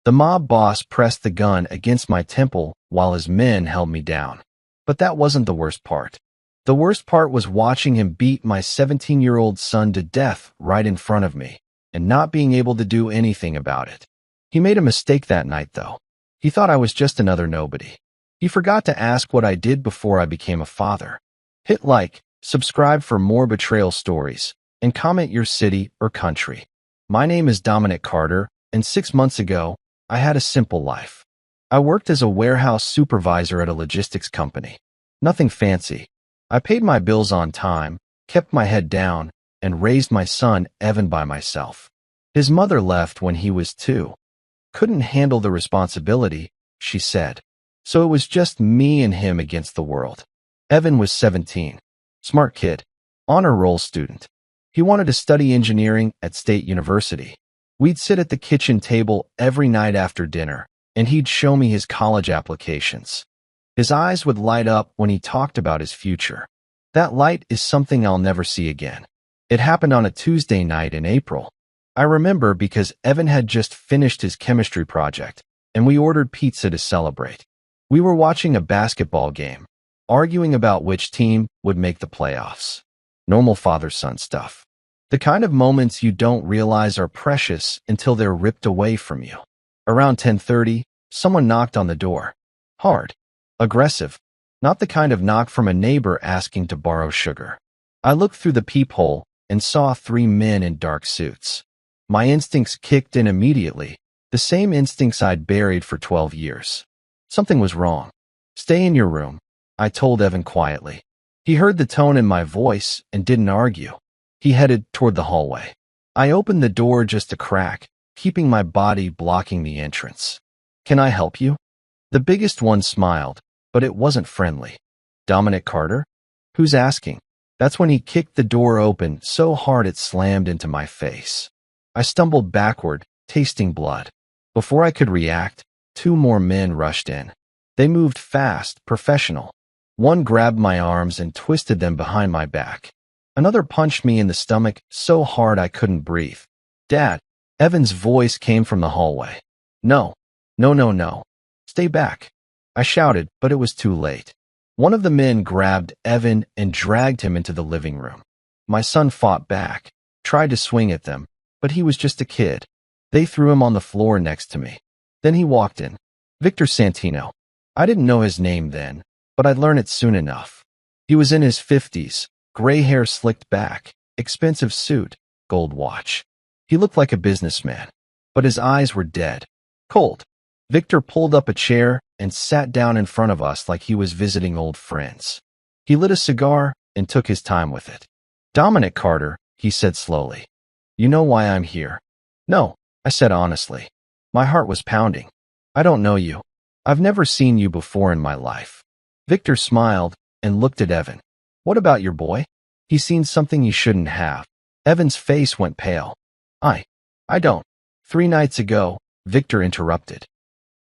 The mob boss pressed the gun against my temple while his men held me down. But that wasn't the worst part. The worst part was watching him beat my 17-year-old son to death right in front of me, and not being able to do anything about it. He made a mistake that night, though. He thought I was just another nobody. He forgot to ask what I did before I became a father. Hit like, subscribe for more betrayal stories, and comment your city or country. My name is Dominic Carter, and 6 months ago, I had a simple life. I worked as a warehouse supervisor at a logistics company. Nothing fancy. I paid my bills on time, kept my head down, and raised my son, Evan, by myself. His mother left when he was 2. Couldn't handle the responsibility, she said. So it was just me and him against the world. Evan was 17. Smart kid. Honor roll student. He wanted to study engineering at State University. We'd sit at the kitchen table every night after dinner, and he'd show me his college applications. His eyes would light up when he talked about his future. That light is something I'll never see again. It happened on a Tuesday night in April. I remember because Evan had just finished his chemistry project, and we ordered pizza to celebrate. We were watching a basketball game, arguing about which team would make the playoffs. Normal father-son stuff. The kind of moments you don't realize are precious until they're ripped away from you. Around 10:30, someone knocked on the door. Hard. Aggressive. Not the kind of knock from a neighbor asking to borrow sugar. I looked through the peephole and saw 3 men in dark suits. My instincts kicked in immediately, the same instincts I'd buried for 12 years. Something was wrong. Stay in your room, I told Evan quietly. He heard the tone in my voice and didn't argue. He headed toward the hallway. I opened the door just a crack, keeping my body blocking the entrance. Can I help you? The biggest one smiled, but it wasn't friendly. Dominic Carter? Who's asking? That's when he kicked the door open so hard it slammed into my face. I stumbled backward, tasting blood. Before I could react, 2 more men rushed in. They moved fast, professional. One grabbed my arms and twisted them behind my back. Another punched me in the stomach so hard I couldn't breathe. Dad, Evan's voice came from the hallway. No. No. Stay back. I shouted, but it was too late. One of the men grabbed Evan and dragged him into the living room. My son fought back, tried to swing at them, but he was just a kid. They threw him on the floor next to me. Then he walked in. Victor Santino. I didn't know his name then, but I'd learn it soon enough. He was in his 50s, gray hair slicked back, expensive suit, gold watch. He looked like a businessman, but his eyes were dead, cold. Victor pulled up a chair and sat down in front of us like he was visiting old friends. He lit a cigar and took his time with it. Dominic Carter, he said slowly. You know why I'm here? No, I said honestly. My heart was pounding. I don't know you. I've never seen you before in my life. Victor smiled and looked at Evan. What about your boy? He's seen something he shouldn't have. Evan's face went pale. I don't. 3 nights ago, Victor interrupted.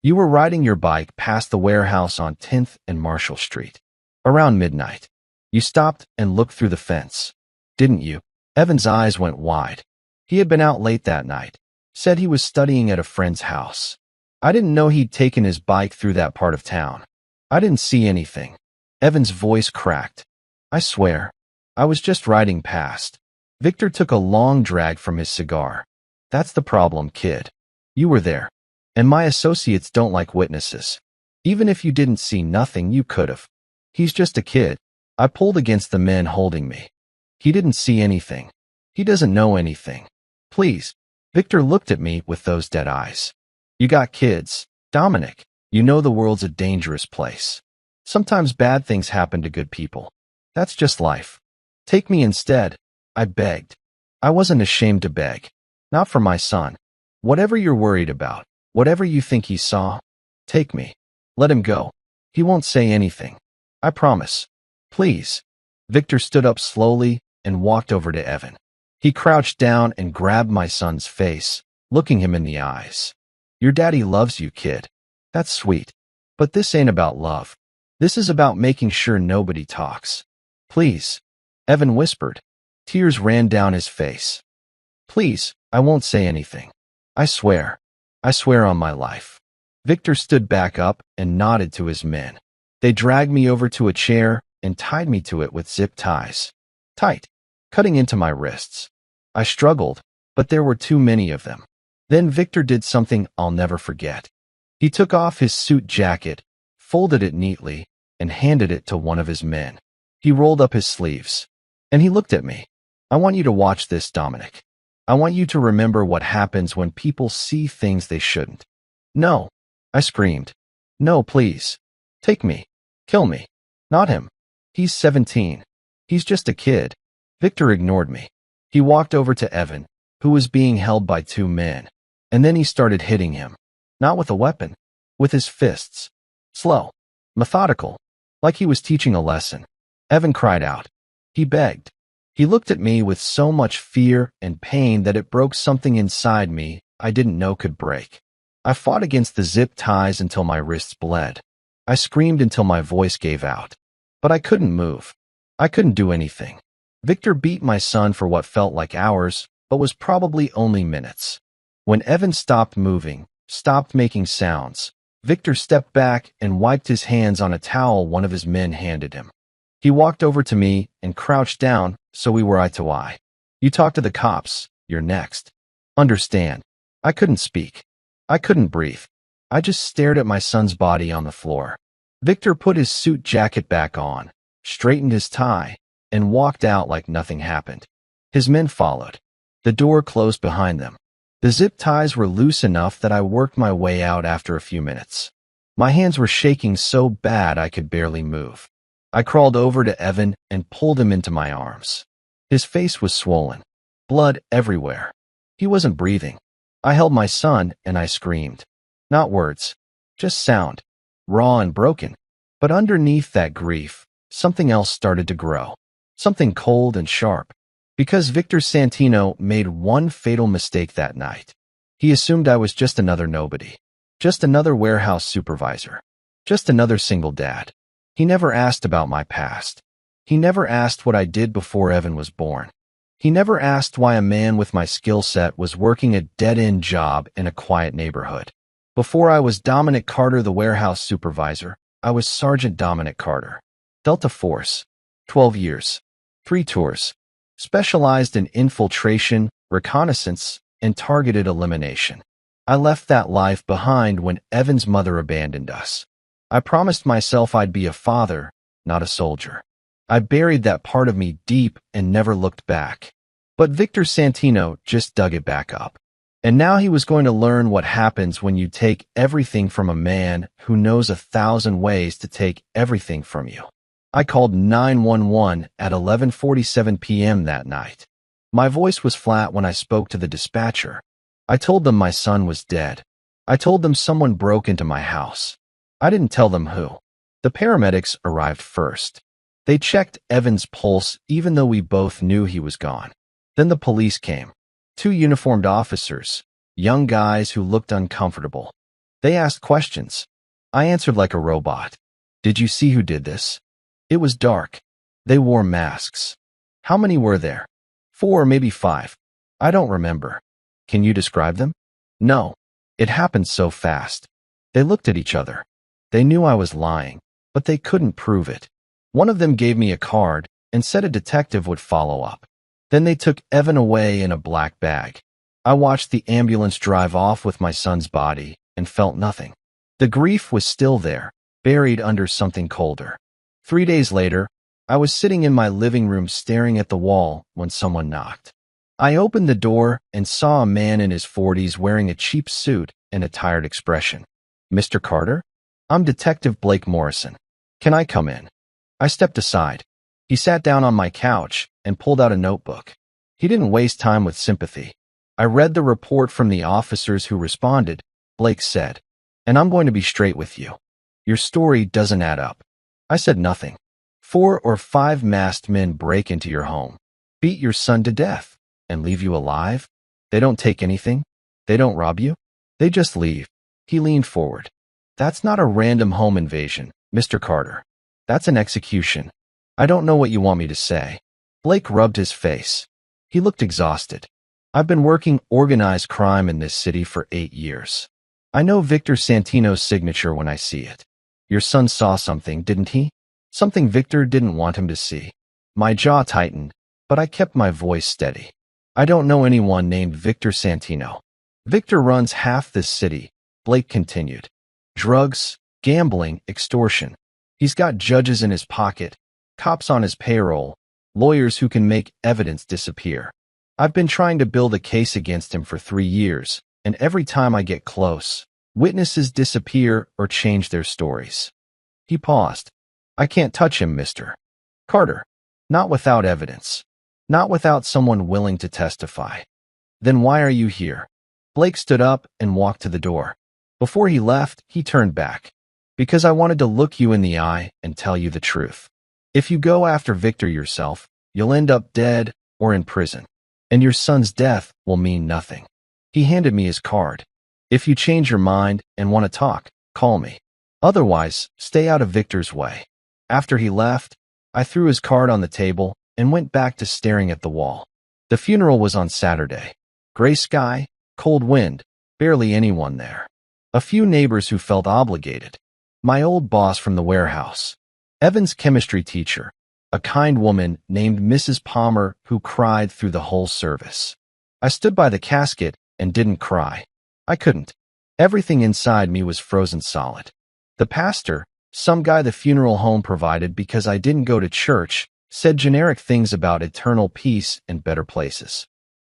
You were riding your bike past the warehouse on 10th and Marshall Street. Around midnight. You stopped and looked through the fence. Didn't you? Evan's eyes went wide. He had been out late that night. Said he was studying at a friend's house. I didn't know he'd taken his bike through that part of town. I didn't see anything. Evan's voice cracked. I swear. I was just riding past. Victor took a long drag from his cigar. That's the problem, kid. You were there. And my associates don't like witnesses. Even if you didn't see nothing, you could've. He's just a kid. I pulled against the men holding me. He didn't see anything. He doesn't know anything. Please. Victor looked at me with those dead eyes. You got kids. Dominic, you know the world's a dangerous place. Sometimes bad things happen to good people. That's just life. Take me instead. I begged. I wasn't ashamed to beg. Not for my son. Whatever you're worried about, whatever you think he saw, take me. Let him go. He won't say anything. I promise. Please. Victor stood up slowly and walked over to Evan. He crouched down and grabbed my son's face, looking him in the eyes. Your daddy loves you, kid. That's sweet. But this ain't about love. This is about making sure nobody talks. Please. Evan whispered. Tears ran down his face. Please, I won't say anything. I swear. I swear on my life. Victor stood back up and nodded to his men. They dragged me over to a chair and tied me to it with zip ties. Tight, cutting into my wrists. I struggled, but there were too many of them. Then Victor did something I'll never forget. He took off his suit jacket, folded it neatly, and handed it to one of his men. He rolled up his sleeves. And he looked at me. I want you to watch this, Dominic. I want you to remember what happens when people see things they shouldn't. No, I screamed. No, please. Take me. Kill me. Not him. He's 17. He's just a kid. Victor ignored me. He walked over to Evan, who was being held by two men, and then he started hitting him. Not with a weapon. With his fists. Slow. Methodical. Like he was teaching a lesson. Evan cried out. He begged. He looked at me with so much fear and pain that it broke something inside me I didn't know could break. I fought against the zip ties until my wrists bled. I screamed until my voice gave out. But I couldn't move. I couldn't do anything. Victor beat my son for what felt like hours, but was probably only minutes. When Evan stopped moving, stopped making sounds, Victor stepped back and wiped his hands on a towel one of his men handed him. He walked over to me and crouched down so we were eye to eye. You talk to the cops, you're next. Understand. I couldn't speak. I couldn't breathe. I just stared at my son's body on the floor. Victor put his suit jacket back on, straightened his tie, and walked out like nothing happened. His men followed. The door closed behind them. The zip ties were loose enough that I worked my way out after a few minutes. My hands were shaking so bad I could barely move. I crawled over to Evan and pulled him into my arms. His face was swollen. Blood everywhere. He wasn't breathing. I held my son and I screamed. Not words. Just sound. Raw and broken. But underneath that grief, something else started to grow. Something cold and sharp. Because Victor Santino made one fatal mistake that night. He assumed I was just another nobody. Just another warehouse supervisor. Just another single dad. He never asked about my past. He never asked what I did before Evan was born. He never asked why a man with my skill set was working a dead-end job in a quiet neighborhood. Before I was Dominic Carter, the warehouse supervisor, I was Sergeant Dominic Carter. Delta Force. 12 years. 3 tours. Specialized in infiltration, reconnaissance, and targeted elimination. I left that life behind when Evan's mother abandoned us. I promised myself I'd be a father, not a soldier. I buried that part of me deep and never looked back. But Victor Santino just dug it back up. And now he was going to learn what happens when you take everything from a man who knows 1,000 ways to take everything from you. I called 911 at 11:47 p.m. that night. My voice was flat when I spoke to the dispatcher. I told them my son was dead. I told them someone broke into my house. I didn't tell them who. The paramedics arrived first. They checked Evan's pulse even though we both knew he was gone. Then the police came. 2 uniformed officers, young guys who looked uncomfortable. They asked questions. I answered like a robot. Did you see who did this? It was dark. They wore masks. How many were there? 4, maybe 5. I don't remember. Can you describe them? No. It happened so fast. They looked at each other. They knew I was lying, but they couldn't prove it. One of them gave me a card and said a detective would follow up. Then they took Evan away in a black bag. I watched the ambulance drive off with my son's body and felt nothing. The grief was still there, buried under something colder. 3 days later, I was sitting in my living room staring at the wall when someone knocked. I opened the door and saw a man in his 40s wearing a cheap suit and a tired expression. Mr. Carter? I'm Detective Blake Morrison. Can I come in? I stepped aside. He sat down on my couch and pulled out a notebook. He didn't waste time with sympathy. I read the report from the officers who responded. Blake said, and I'm going to be straight with you. Your story doesn't add up. I said nothing. 4 or 5 masked men break into your home, beat your son to death, and leave you alive? They don't take anything? They don't rob you? They just leave. He leaned forward. That's not a random home invasion, Mr. Carter. That's an execution. I don't know what you want me to say. Blake rubbed his face. He looked exhausted. I've been working organized crime in this city for 8 years. I know Victor Santino's signature when I see it. Your son saw something, didn't he? Something Victor didn't want him to see. My jaw tightened, but I kept my voice steady. I don't know anyone named Victor Santino. Victor runs half this city, Blake continued. Drugs, gambling, extortion. He's got judges in his pocket, cops on his payroll, lawyers who can make evidence disappear. I've been trying to build a case against him for 3 years, and every time I get close, witnesses disappear or change their stories. He paused. I can't touch him, Mr. Carter. Not without evidence. Not without someone willing to testify. Then why are you here? Blake stood up and walked to the door. Before he left, he turned back. Because I wanted to look you in the eye and tell you the truth. If you go after Victor yourself, you'll end up dead or in prison. And your son's death will mean nothing. He handed me his card. If you change your mind and want to talk, call me. Otherwise, stay out of Victor's way. After he left, I threw his card on the table and went back to staring at the wall. The funeral was on Saturday. Gray sky, cold wind, barely anyone there. A few neighbors who felt obligated. My old boss from the warehouse. Evan's chemistry teacher. A kind woman named Mrs. Palmer who cried through the whole service. I stood by the casket and didn't cry. I couldn't. Everything inside me was frozen solid. The pastor, some guy the funeral home provided because I didn't go to church, said generic things about eternal peace and better places.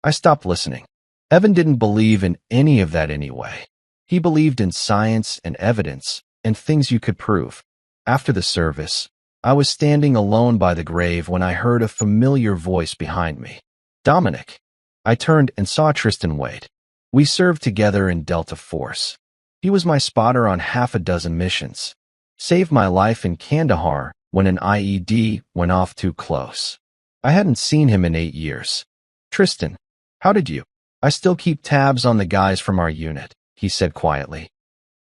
I stopped listening. Evan didn't believe in any of that anyway. He believed in science and evidence and things you could prove. After the service, I was standing alone by the grave when I heard a familiar voice behind me. Dominic. I turned and saw Tristan Wade. We served together in Delta Force. He was my spotter on half a dozen missions. Saved my life in Kandahar when an IED went off too close. I hadn't seen him in 8 years. Tristan, how did you? I still keep tabs on the guys from our unit, he said quietly.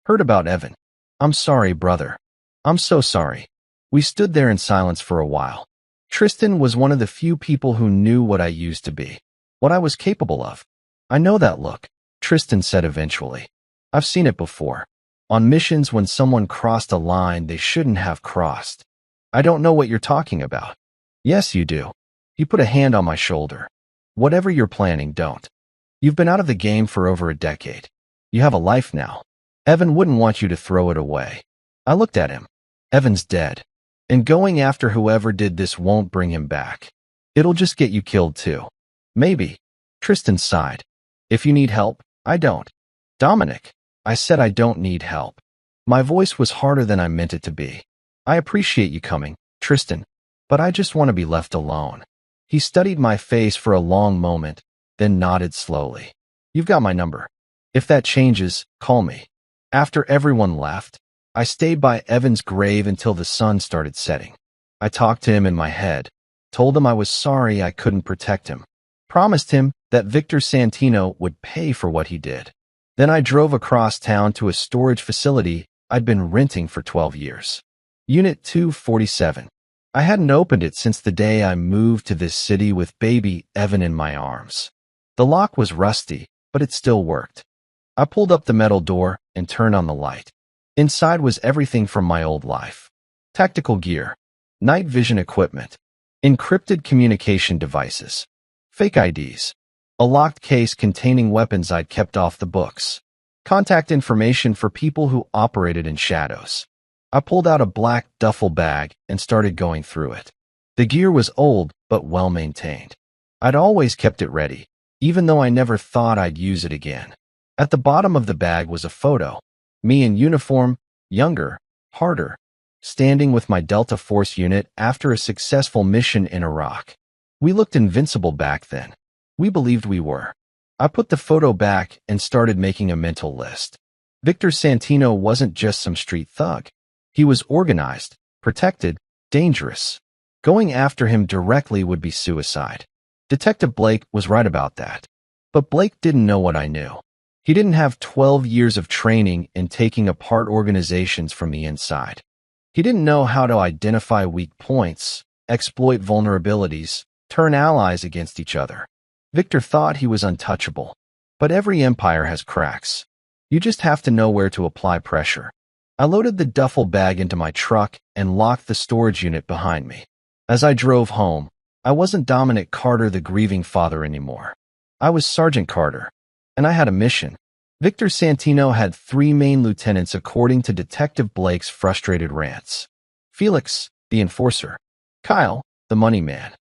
Heard about Evan. I'm sorry, brother. I'm so sorry. We stood there in silence for a while. Tristan was one of the few people who knew what I used to be, what I was capable of. I know that look, Tristan said eventually. I've seen it before. On missions when someone crossed a line they shouldn't have crossed. I don't know what you're talking about. Yes, you do. He put a hand on my shoulder. Whatever you're planning, don't. You've been out of the game for over a decade. You have a life now. Evan wouldn't want you to throw it away. I looked at him. Evan's dead. And going after whoever did this won't bring him back. It'll just get you killed too. Maybe. Tristan sighed. If you need help, I don't. Dominic. I said I don't need help. My voice was harder than I meant it to be. I appreciate you coming, Tristan, but I just want to be left alone. He studied my face for a long moment, then nodded slowly. You've got my number. If that changes, call me. After everyone left, I stayed by Evan's grave until the sun started setting. I talked to him in my head, told him I was sorry I couldn't protect him, promised him that Victor Santino would pay for what he did. Then I drove across town to a storage facility I'd been renting for 12 years. Unit 247. I hadn't opened it since the day I moved to this city with baby Evan in my arms. The lock was rusty, but it still worked. I pulled up the metal door and turned on the light. Inside was everything from my old life. Tactical gear, night vision equipment, encrypted communication devices, fake IDs, a locked case containing weapons I'd kept off the books, contact information for people who operated in shadows. I pulled out a black duffel bag and started going through it. The gear was old but well maintained. I'd always kept it ready, even though I never thought I'd use it again. At the bottom of the bag was a photo. Me in uniform, younger, harder, standing with my Delta Force unit after a successful mission in Iraq. We looked invincible back then. We believed we were. I put the photo back and started making a mental list. Victor Santino wasn't just some street thug. He was organized, protected, dangerous. Going after him directly would be suicide. Detective Blake was right about that. But Blake didn't know what I knew. He didn't have 12 years of training in taking apart organizations from the inside. He didn't know how to identify weak points, exploit vulnerabilities, turn allies against each other. Victor thought he was untouchable. But every empire has cracks. You just have to know where to apply pressure. I loaded the duffel bag into my truck and locked the storage unit behind me. As I drove home, I wasn't Dominic Carter, the grieving father, anymore. I was Sergeant Carter, and I had a mission. Victor Santino had 3 main lieutenants according to Detective Blake's frustrated rants. Felix, the enforcer. Kyle, the money man.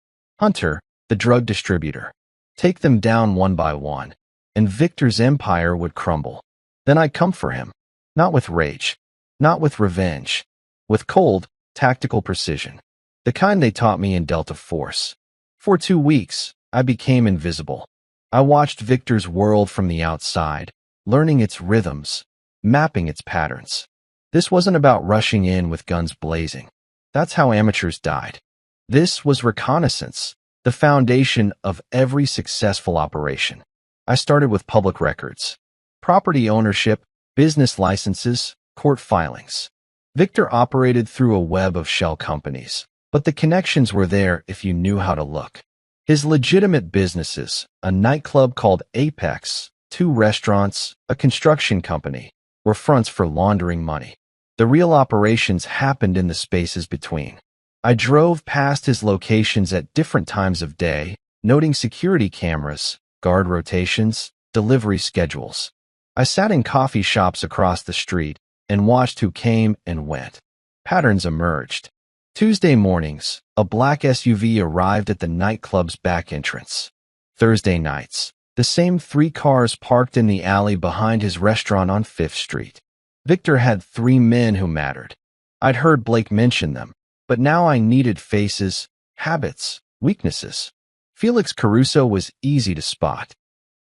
Hunter, the drug distributor. Take them down one by one, and Victor's empire would crumble. Then I'd come for him. Not with rage. Not with revenge. With cold, tactical precision. The kind they taught me in Delta Force. For 2 weeks, I became invisible. I watched Victor's world from the outside, learning its rhythms, mapping its patterns. This wasn't about rushing in with guns blazing. That's how amateurs died. This was reconnaissance, the foundation of every successful operation. I started with public records, property ownership, business licenses, court filings. Victor operated through a web of shell companies, but the connections were there if you knew how to look. His legitimate businesses, a nightclub called Apex, 2 restaurants, a construction company, were fronts for laundering money. The real operations happened in the spaces between. I drove past his locations at different times of day, noting security cameras, guard rotations, delivery schedules. I sat in coffee shops across the street and watched who came and went. Patterns emerged. Tuesday mornings, a black SUV arrived at the nightclub's back entrance. Thursday nights, the same 3 cars parked in the alley behind his restaurant on 5th Street. Victor had 3 men who mattered. I'd heard Blake mention them, but now I needed faces, habits, weaknesses. Felix Caruso was easy to spot.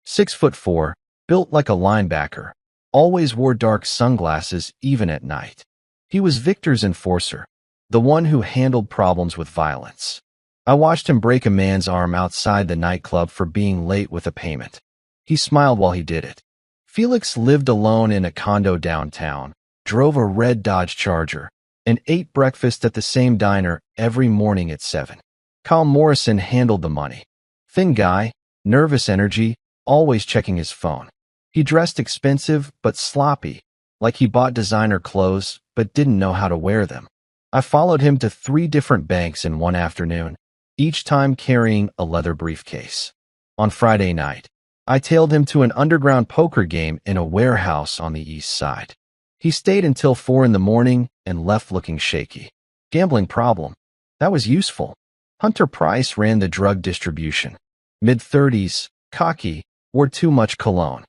6'4", built like a linebacker, always wore dark sunglasses even at night. He was Victor's enforcer, the one who handled problems with violence. I watched him break a man's arm outside the nightclub for being late with a payment. He smiled while he did it. Felix lived alone in a condo downtown, drove a red Dodge Charger, and ate breakfast at the same diner every morning at 7. Kyle Morrison handled the money. Thin guy, nervous energy, always checking his phone. He dressed expensive but sloppy, like he bought designer clothes but didn't know how to wear them. I followed him to 3 different banks in one afternoon, each time carrying a leather briefcase. On Friday night, I tailed him to an underground poker game in a warehouse on the east side. He stayed until 4 in the morning and left looking shaky. Gambling problem. That was useful. Hunter Price ran the drug distribution. Mid-30s, cocky, wore too much cologne.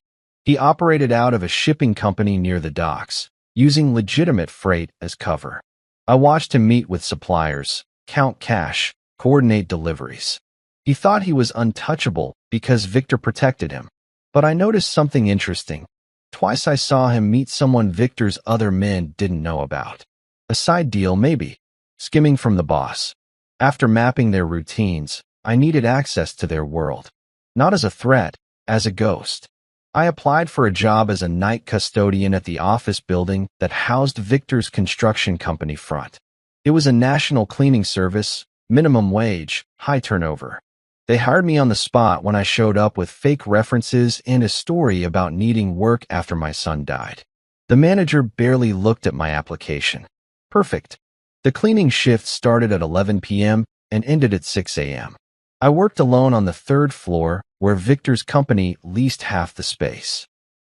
He operated out of a shipping company near the docks, using legitimate freight as cover. I watched him meet with suppliers, count cash, coordinate deliveries. He thought he was untouchable because Victor protected him. But I noticed something interesting. Twice I saw him meet someone Victor's other men didn't know about. A side deal, maybe. Skimming from the boss. After mapping their routines, I needed access to their world. Not as a threat, as a ghost. I applied for a job as a night custodian at the office building that housed Victor's construction company front. It was a national cleaning service, minimum wage, high turnover. They hired me on the spot when I showed up with fake references and a story about needing work after my son died. The manager barely looked at my application. Perfect. The cleaning shift started at 11 p.m. and ended at 6 a.m. I worked alone on the 3rd floor, where Victor's company leased half the space.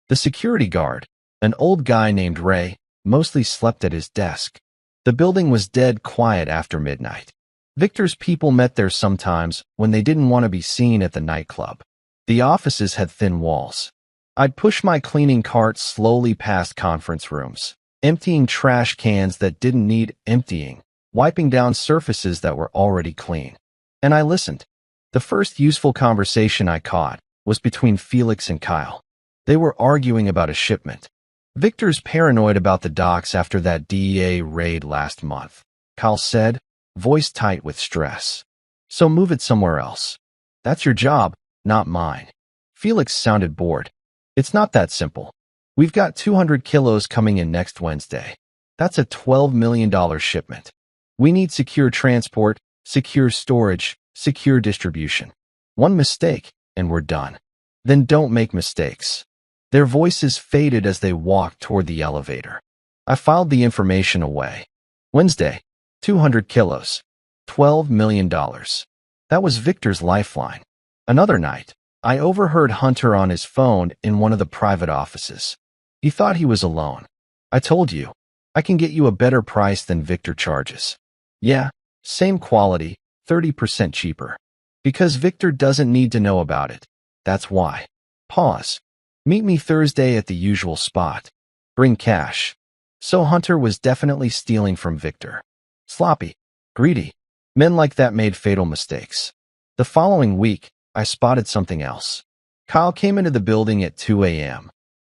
The security guard, an old guy named Ray, mostly slept at his desk. The building was dead quiet after midnight. Victor's people met there sometimes when they didn't want to be seen at the nightclub. The offices had thin walls. I'd push my cleaning cart slowly past conference rooms, emptying trash cans that didn't need emptying, wiping down surfaces that were already clean. And I listened. The first useful conversation I caught was between Felix and Kyle. They were arguing about a shipment. Victor's paranoid about the docks after that DEA raid last month, Kyle said, voice tight with stress. So move it somewhere else. That's your job, not mine. Felix sounded bored. It's not that simple. We've got 200 kilos coming in next Wednesday. That's a $12 million shipment. We need secure transport, secure storage, secure distribution. One mistake, and we're done. Then don't make mistakes. Their voices faded as they walked toward the elevator. I filed the information away. Wednesday, 200 kilos, $12 million. That was Victor's lifeline. Another night, I overheard Hunter on his phone in one of the private offices. He thought he was alone. I told you, I can get you a better price than Victor charges. Yeah, same quality, 30% cheaper. Because Victor doesn't need to know about it. That's why. Pause. Meet me Thursday at the usual spot. Bring cash. So Hunter was definitely stealing from Victor. Sloppy. Greedy. Men like that made fatal mistakes. The following week, I spotted something else. Kyle came into the building at 2 a.m.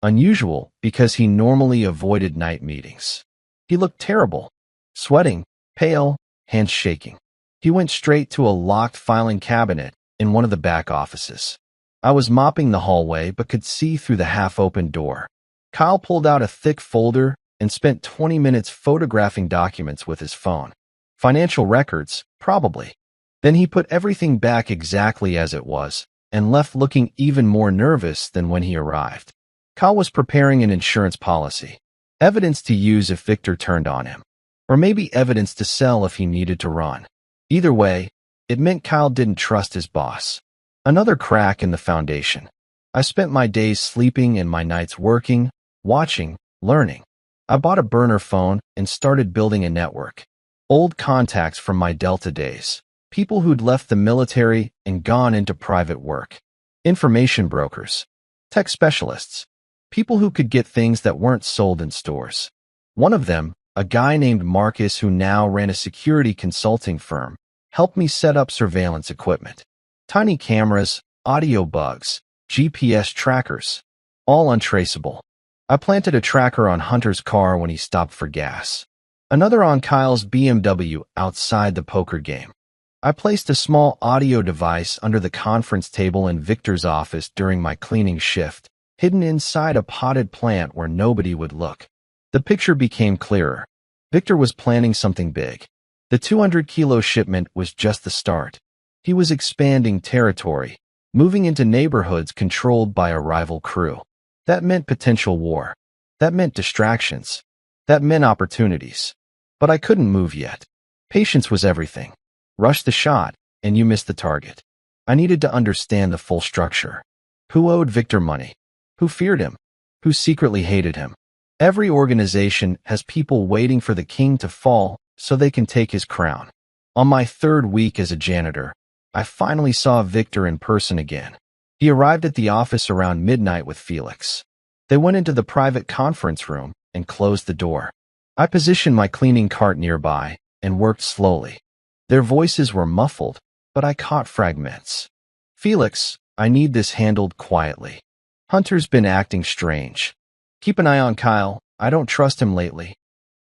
Unusual because he normally avoided night meetings. He looked terrible. Sweating, pale, hands shaking. He went straight to a locked filing cabinet in one of the back offices. I was mopping the hallway but could see through the half-open door. Kyle pulled out a thick folder and spent 20 minutes photographing documents with his phone. Financial records, probably. Then he put everything back exactly as it was and left looking even more nervous than when he arrived. Kyle was preparing an insurance policy. Evidence to use if Victor turned on him. Or maybe evidence to sell if he needed to run. Either way, it meant Kyle didn't trust his boss. Another crack in the foundation. I spent my days sleeping and my nights working, watching, learning. I bought a burner phone and started building a network. Old contacts from my Delta days. People who'd left the military and gone into private work. Information brokers. Tech specialists. People who could get things that weren't sold in stores. One of them, a guy named Marcus who now ran a security consulting firm, helped me set up surveillance equipment. Tiny cameras, audio bugs, GPS trackers. All untraceable. I planted a tracker on Hunter's car when he stopped for gas. Another on Kyle's BMW outside the poker game. I placed a small audio device under the conference table in Victor's office during my cleaning shift, hidden inside a potted plant where nobody would look. The picture became clearer. Victor was planning something big. The 200-kilo shipment was just the start. He was expanding territory, moving into neighborhoods controlled by a rival crew. That meant potential war. That meant distractions. That meant opportunities. But I couldn't move yet. Patience was everything. Rush the shot, and you missed the target. I needed to understand the full structure. Who owed Victor money? Who feared him? Who secretly hated him? Every organization has people waiting for the king to fall so they can take his crown. On my third week as a janitor, I finally saw Victor in person again. He arrived at the office around midnight with Felix. They went into the private conference room and closed the door. I positioned my cleaning cart nearby and worked slowly. Their voices were muffled, but I caught fragments. Felix, I need this handled quietly. Hunter's been acting strange. Keep an eye on Kyle. I don't trust him lately.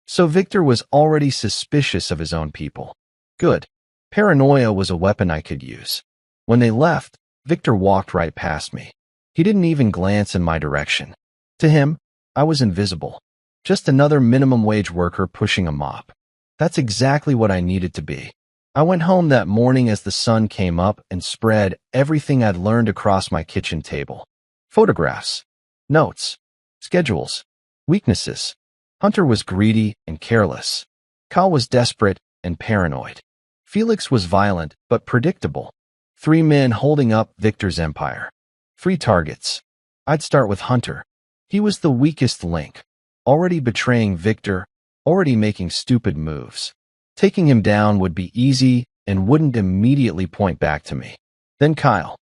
So Victor was already suspicious of his own people. Good. Paranoia was a weapon I could use. When they left, Victor walked right past me. He didn't even glance in my direction. To him, I was invisible. Just another minimum wage worker pushing a mop. That's exactly what I needed to be. I went home that morning as the sun came up and spread everything I'd learned across my kitchen table. Photographs, notes, schedules, weaknesses. Hunter was greedy and careless. Kyle was desperate and paranoid. Felix was violent but predictable. 3 men holding up Victor's empire. 3 targets. I'd start with Hunter. He was the weakest link. Already betraying Victor, already making stupid moves. Taking him down would be easy and wouldn't immediately point back to me. Then Kyle.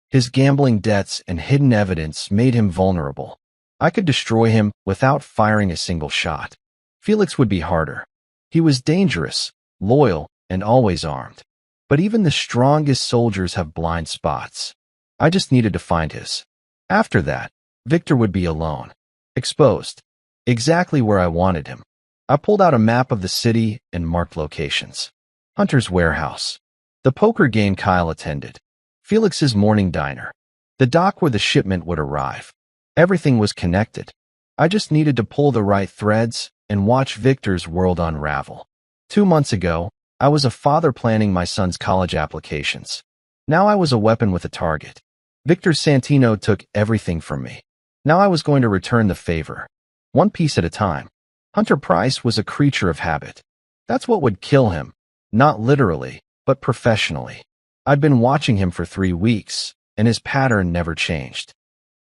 His gambling debts and hidden evidence made him vulnerable. I could destroy him without firing a single shot. Felix would be harder. He was dangerous, loyal, and always armed. But even the strongest soldiers have blind spots. I just needed to find his. After that, Victor would be alone. Exposed. Exactly where I wanted him. I pulled out a map of the city and marked locations. Hunter's warehouse. The poker game Kyle attended. Felix's morning diner. The dock where the shipment would arrive. Everything was connected. I just needed to pull the right threads and watch Victor's world unravel. 2 months ago, I was a father planning my son's college applications. Now I was a weapon with a target. Victor Santino took everything from me. Now I was going to return the favor, one piece at a time. Hunter Price was a creature of habit. That's what would kill him, not literally, but professionally. I'd been watching him for 3 weeks, and his pattern never changed.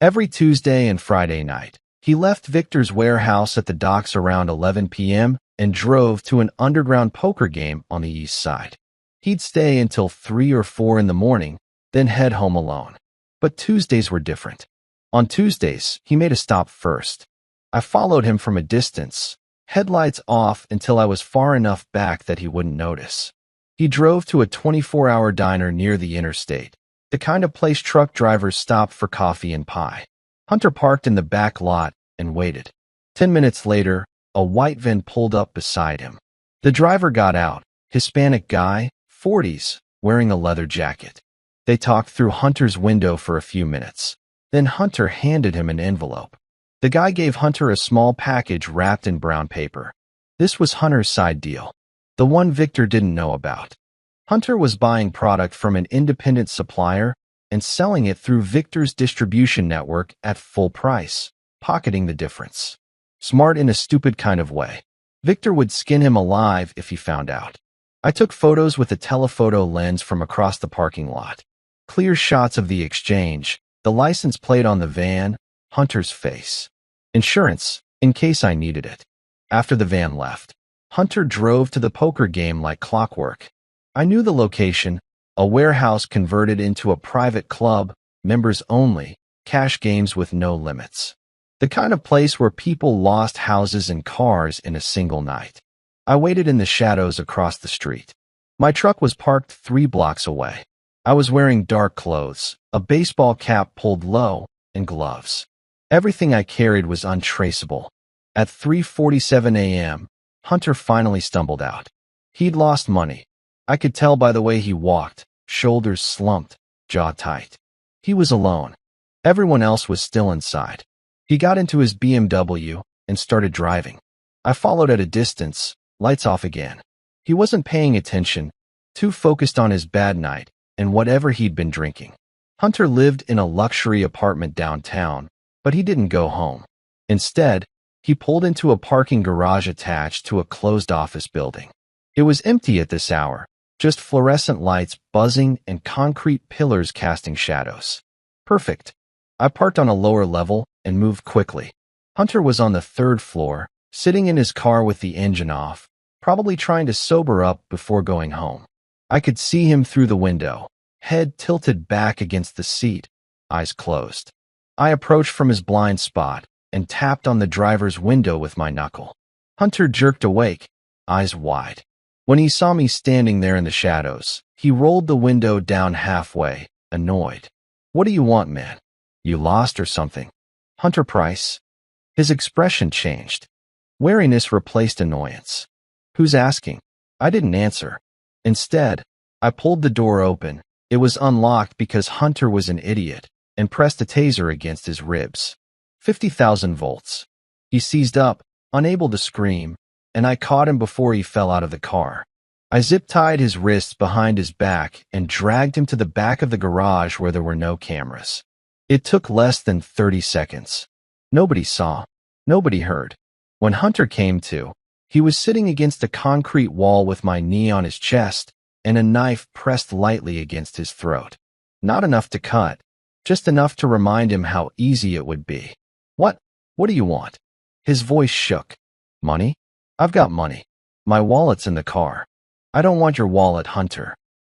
Every Tuesday and Friday night, he left Victor's warehouse at the docks around 11 p.m. and drove to an underground poker game on the east side. He'd stay until 3 or 4 in the morning, then head home alone. But Tuesdays were different. On Tuesdays, he made a stop first. I followed him from a distance, headlights off until I was far enough back that he wouldn't notice. He drove to a 24-hour diner near the interstate, the kind of place truck drivers stop for coffee and pie. Hunter parked in the back lot and waited. 10 minutes later, a white van pulled up beside him. The driver got out, Hispanic guy, 40s, wearing a leather jacket. They talked through Hunter's window for a few minutes. Then Hunter handed him an envelope. The guy gave Hunter a small package wrapped in brown paper. This was Hunter's side deal, the one Victor didn't know about. Hunter was buying product from an independent supplier and selling it through Victor's distribution network at full price, pocketing the difference. Smart in a stupid kind of way. Victor would skin him alive if he found out. I took photos with a telephoto lens from across the parking lot. Clear shots of the exchange, the license plate on the van, Hunter's face. Insurance, in case I needed it. After the van left, Hunter drove to the poker game like clockwork. I knew the location, a warehouse converted into a private club, members only, cash games with no limits. The kind of place where people lost houses and cars in a single night. I waited in the shadows across the street. My truck was parked 3 blocks away. I was wearing dark clothes, a baseball cap pulled low, and gloves. Everything I carried was untraceable. At 3:47 a.m., Hunter finally stumbled out. He'd lost money. I could tell by the way he walked, shoulders slumped, jaw tight. He was alone. Everyone else was still inside. He got into his BMW and started driving. I followed at a distance, lights off again. He wasn't paying attention, too focused on his bad night and whatever he'd been drinking. Hunter lived in a luxury apartment downtown, but he didn't go home. Instead, he pulled into a parking garage attached to a closed office building. It was empty at this hour, just fluorescent lights buzzing and concrete pillars casting shadows. Perfect. I parked on a lower level and moved quickly. Hunter was on the 3rd floor, sitting in his car with the engine off, probably trying to sober up before going home. I could see him through the window, head tilted back against the seat, eyes closed. I approached from his blind spot and tapped on the driver's window with my knuckle. Hunter jerked awake, eyes wide. When he saw me standing there in the shadows, he rolled the window down halfway, annoyed. "What do you want, man? You lost or something?" "Hunter Price." His expression changed. Wariness replaced annoyance. "Who's asking?" I didn't answer. Instead, I pulled the door open. It was unlocked because Hunter was an idiot and pressed a taser against his ribs. 50,000 volts. He seized up, unable to scream, and I caught him before he fell out of the car. I zip-tied his wrists behind his back and dragged him to the back of the garage where there were no cameras. It took less than 30 seconds. Nobody saw. Nobody heard. When Hunter came to, he was sitting against a concrete wall with my knee on his chest and a knife pressed lightly against his throat. Not enough to cut, just enough to remind him how easy it would be. What do you want?" His voice shook. "Money? I've got money. My wallet's in the car." "I don't want your wallet, Hunter."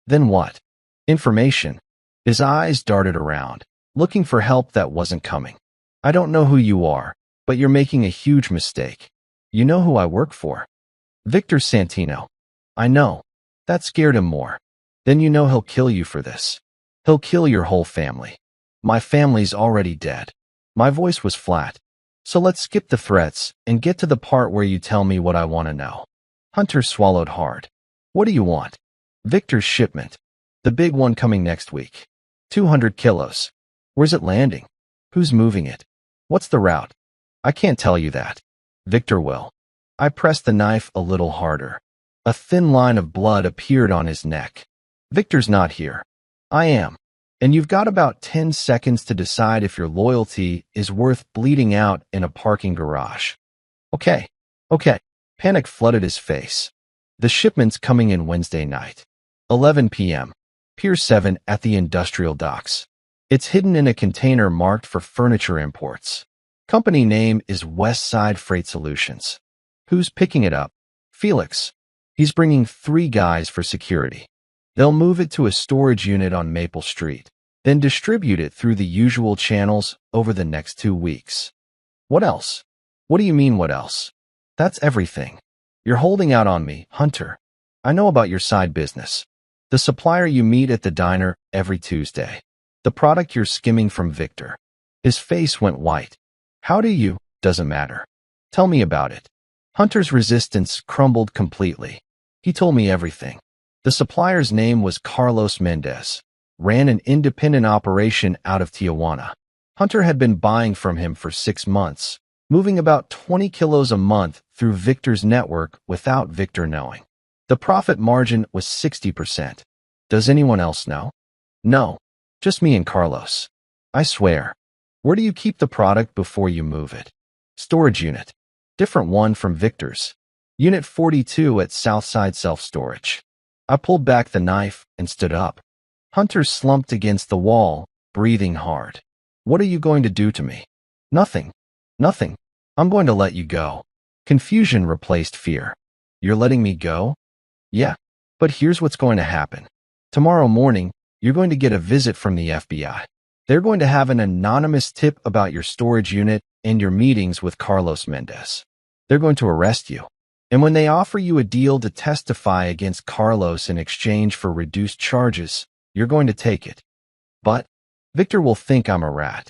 "Then what?" "Information." His eyes darted around, looking for help that wasn't coming. "I don't know who you are, but you're making a huge mistake. You know who I work for?" "Victor Santino." "I know." That scared him more. "Then you know he'll kill you for this. He'll kill your whole family." "My family's already dead." My voice was flat. "So let's skip the threats and get to the part where you tell me what I want to know." Hunter swallowed hard. "What do you want?" "Victor's shipment. The big one coming next week. 200 kilos. Where's it landing? Who's moving it? What's the route?" "I can't tell you that. Victor will." I pressed the knife a little harder. A thin line of blood appeared on his neck. "Victor's not here. I am." And you've got about 10 seconds to decide if your loyalty is worth bleeding out in a parking garage. Okay, okay. Panic flooded his face. The shipment's coming in Wednesday night. 11 p.m. Pier 7 at the industrial docks. It's hidden in a container marked for furniture imports. Company name is West Side Freight Solutions. Who's picking it up? Felix. He's bringing 3 guys for security. They'll move it to a storage unit on Maple Street, then distribute it through the usual channels over the next 2 weeks. What else? What do you mean, what else? That's everything. You're holding out on me, Hunter. I know about your side business. The supplier you meet at the diner every Tuesday. The product you're skimming from Victor. His face went white. How do you? Doesn't matter. Tell me about it. Hunter's resistance crumbled completely. He told me everything. The supplier's name was Carlos Mendez. Ran an independent operation out of Tijuana. Hunter had been buying from him for 6 months, moving about 20 kilos a month through Victor's network without Victor knowing. The profit margin was 60%. Does anyone else know? No. Just me and Carlos. I swear. Where do you keep the product before you move it? Storage unit. Different one from Victor's. Unit 42 at Southside Self-Storage. I pulled back the knife and stood up. Hunter slumped against the wall, breathing hard. What are you going to do to me? Nothing. Nothing. I'm going to let you go. Confusion replaced fear. You're letting me go? Yeah. But here's what's going to happen. Tomorrow morning, you're going to get a visit from the FBI. They're going to have an anonymous tip about your storage unit and your meetings with Carlos Mendez. They're going to arrest you. And when they offer you a deal to testify against Carlos in exchange for reduced charges, you're going to take it. But Victor will think I'm a rat.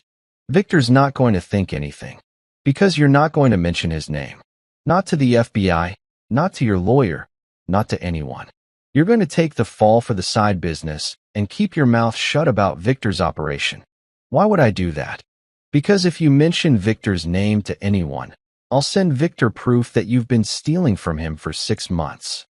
Victor's not going to think anything. Because you're not going to mention his name. Not to the FBI, not to your lawyer, not to anyone. You're going to take the fall for the side business and keep your mouth shut about Victor's operation. Why would I do that? Because if you mention Victor's name to anyone, I'll send Victor proof that you've been stealing from him for 6 months.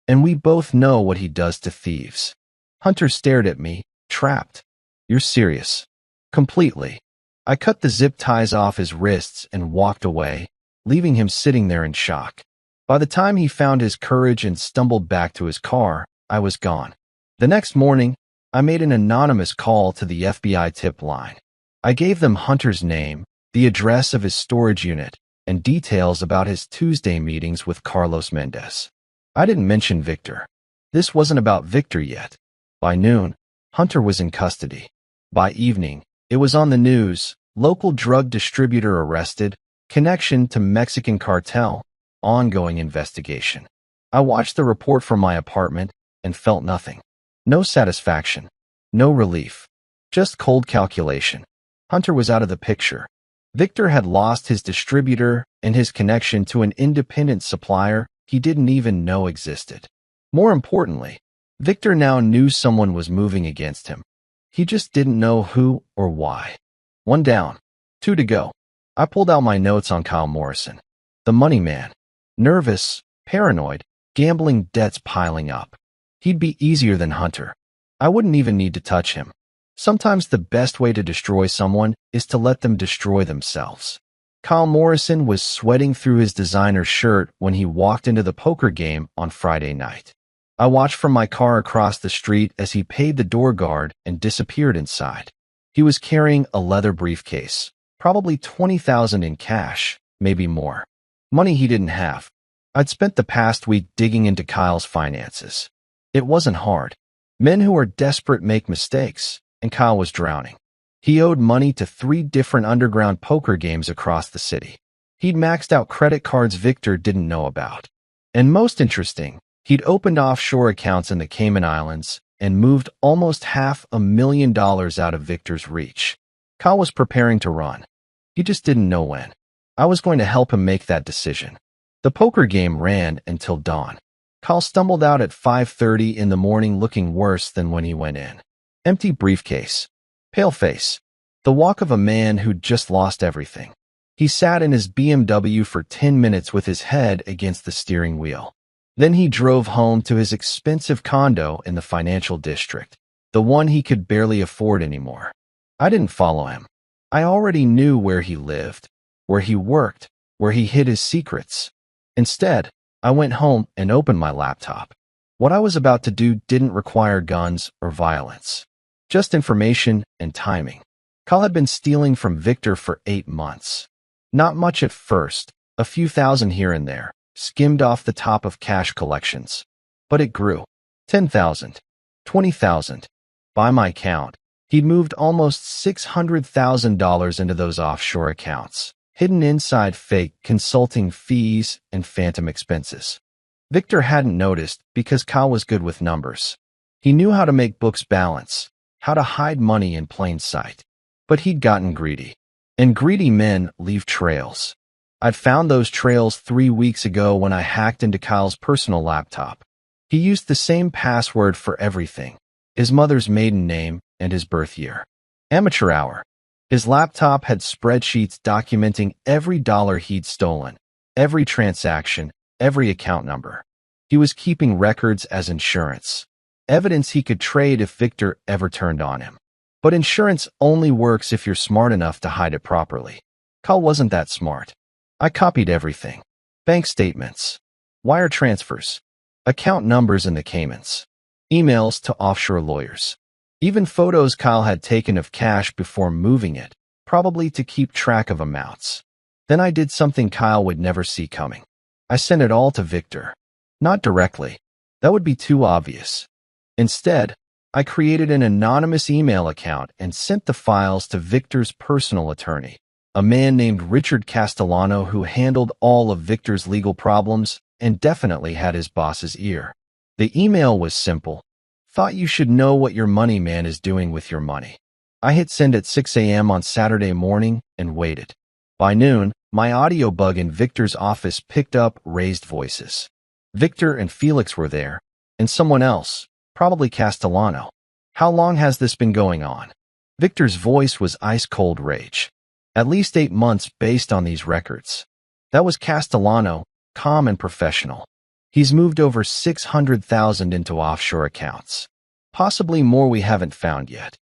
And we both know what he does to thieves. Hunter stared at me, trapped. You're serious. Completely. I cut the zip ties off his wrists and walked away, leaving him sitting there in shock. By the time he found his courage and stumbled back to his car, I was gone. The next morning, I made an anonymous call to the FBI tip line. I gave them Hunter's name, the address of his storage unit, and details about his Tuesday meetings with Carlos Mendez. I didn't mention Victor. This wasn't about Victor yet. By noon, Hunter was in custody. By evening, it was on the news, local drug distributor arrested, connection to Mexican cartel, ongoing investigation. I watched the report from my apartment and felt nothing. No satisfaction. No relief. Just cold calculation. Hunter was out of the picture. Victor had lost his distributor and his connection to an independent supplier he didn't even know existed. More importantly, Victor now knew someone was moving against him. He just didn't know who or why. 1 down. 2 to go. I pulled out my notes on Kyle Morrison. The money man. Nervous, paranoid, gambling debts piling up. He'd be easier than Hunter. I wouldn't even need to touch him. Sometimes the best way to destroy someone is to let them destroy themselves. Kyle Morrison was sweating through his designer shirt when he walked into the poker game on Friday night. I watched from my car across the street as he paid the door guard and disappeared inside. He was carrying a leather briefcase, probably $20,000 in cash, maybe more. Money he didn't have. I'd spent the past week digging into Kyle's finances. It wasn't hard. Men who are desperate make mistakes, and Kyle was drowning. He owed money to 3 different underground poker games across the city. He'd maxed out credit cards Victor didn't know about. And most interesting, he'd opened offshore accounts in the Cayman Islands and moved almost $500,000 out of Victor's reach. Kyle was preparing to run. He just didn't know when. I was going to help him make that decision. The poker game ran until dawn. Kyle stumbled out at 5:30 in the morning looking worse than when he went in. Empty briefcase. Pale face. The walk of a man who'd just lost everything. He sat in his BMW for 10 minutes with his head against the steering wheel. Then he drove home to his expensive condo in the financial district. the one he could barely afford anymore. I didn't follow him. I already knew where he lived, where he worked, where he hid his secrets. Instead, I went home and opened my laptop. What I was about to do didn't require guns or violence, just information and timing. Kyle had been stealing from Victor for 8 months. Not much at first, a few thousand here and there, skimmed off the top of cash collections. But it grew. 10,000, 20,000. By my count, he'd moved almost $600,000 into those offshore accounts, hidden inside fake consulting fees and phantom expenses. Victor hadn't noticed because Kyle was good with numbers. He knew how to make books balance, how to hide money in plain sight. But he'd gotten greedy. And greedy men leave trails. I'd found those trails 3 weeks ago when I hacked into Kyle's personal laptop. He used the same password for everything: his mother's maiden name and his birth year. Amateur hour. His laptop had spreadsheets documenting every dollar he'd stolen, every transaction, every account number. He was keeping records as insurance, evidence he could trade if Victor ever turned on him. But insurance only works if you're smart enough to hide it properly. Kyle wasn't that smart. I copied everything. Bank statements, wire transfers, account numbers in the Caymans, emails to offshore lawyers, even photos Kyle had taken of cash before moving it, probably to keep track of amounts. Then I did something Kyle would never see coming. I sent it all to Victor. Not directly. That would be too obvious. Instead, I created an anonymous email account and sent the files to Victor's personal attorney, a man named Richard Castellano who handled all of Victor's legal problems and definitely had his boss's ear. The email was simple. Thought you should know what your money man is doing with your money. I hit send at 6 a.m. on Saturday morning and waited. By noon, my audio bug in Victor's office picked up raised voices. Victor and Felix were there, and someone else, probably Castellano. How long has this been going on? Victor's voice was ice-cold rage. At least 8 months based on these records. That was Castellano, calm and professional. He's moved over 600,000 into offshore accounts. Possibly more we haven't found yet.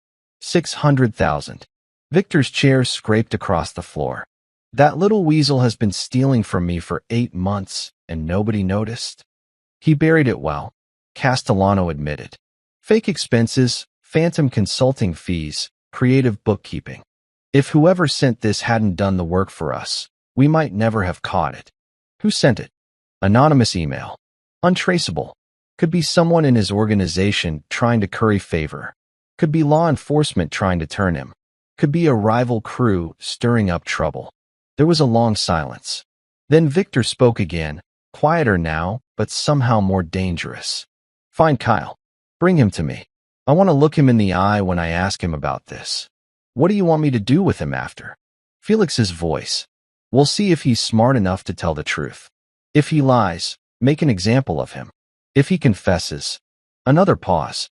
600,000. Victor's chair scraped across the floor. That little weasel has been stealing from me for 8 months, and nobody noticed? He buried it well, Castellano admitted. Fake expenses, phantom consulting fees, creative bookkeeping. If whoever sent this hadn't done the work for us, we might never have caught it. Who sent it? Anonymous email. Untraceable. Could be someone in his organization trying to curry favor. Could be law enforcement trying to turn him. Could be a rival crew stirring up trouble. There was a long silence. Then Victor spoke again, quieter now, but somehow more dangerous. Find Kyle. Bring him to me. I want to look him in the eye when I ask him about this. What do you want me to do with him after? Felix's voice. We'll see if he's smart enough to tell the truth. If he lies, make an example of him. If he confesses, another pause.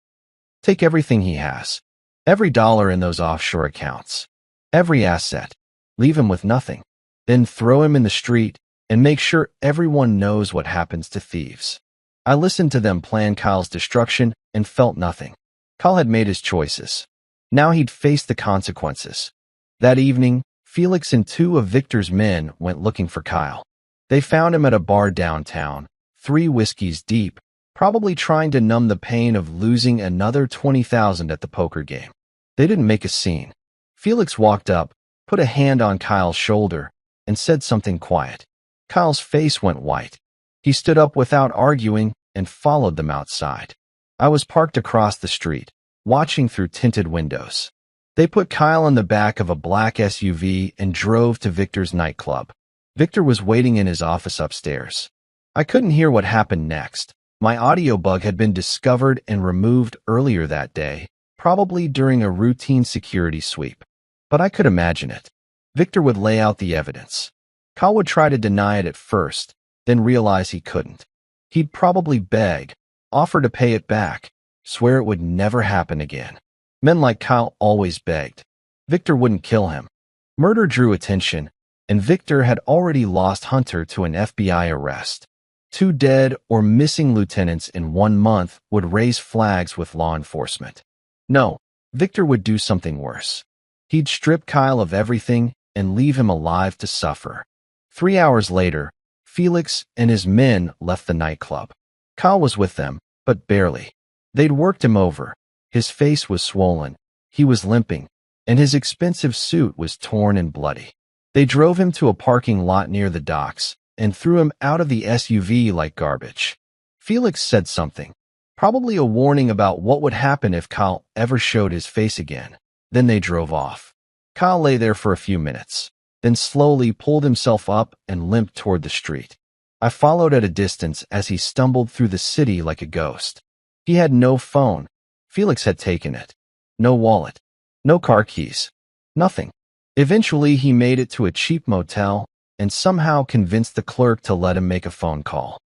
Take everything he has. Every dollar in those offshore accounts. Every asset. Leave him with nothing. Then throw him in the street and make sure everyone knows what happens to thieves. I listened to them plan Kyle's destruction and felt nothing. Kyle had made his choices. Now he'd face the consequences. That evening, Felix and 2 of Victor's men went looking for Kyle. They found him at a bar downtown, 3 whiskeys deep, probably trying to numb the pain of losing another 20,000 at the poker game. They didn't make a scene. Felix walked up, put a hand on Kyle's shoulder, and said something quiet. Kyle's face went white. He stood up without arguing and followed them outside. I was parked across the street, watching through tinted windows. They put Kyle in the back of a black SUV and drove to Victor's nightclub. Victor was waiting in his office upstairs. I couldn't hear what happened next. My audio bug had been discovered and removed earlier that day, probably during a routine security sweep. But I could imagine it. Victor would lay out the evidence. Kyle would try to deny it at first, then realize he couldn't. He'd probably beg, offer to pay it back, swear it would never happen again. Men like Kyle always begged. Victor wouldn't kill him. Murder drew attention, and Victor had already lost Hunter to an FBI arrest. 2 dead or missing lieutenants in 1 month would raise flags with law enforcement. No, Victor would do something worse. He'd strip Kyle of everything and leave him alive to suffer. 3 hours later, Felix and his men left the nightclub. Kyle was with them, but barely. They'd worked him over. His face was swollen, he was limping, and his expensive suit was torn and bloody. They drove him to a parking lot near the docks and threw him out of the SUV like garbage. Felix said something, probably a warning about what would happen if Kyle ever showed his face again. Then they drove off. Kyle lay there for a few minutes, then slowly pulled himself up and limped toward the street. I followed at a distance as he stumbled through the city like a ghost. He had no phone. Felix had taken it. No wallet. No car keys. Nothing. Eventually, he made it to a cheap motel and somehow convinced the clerk to let him make a phone call.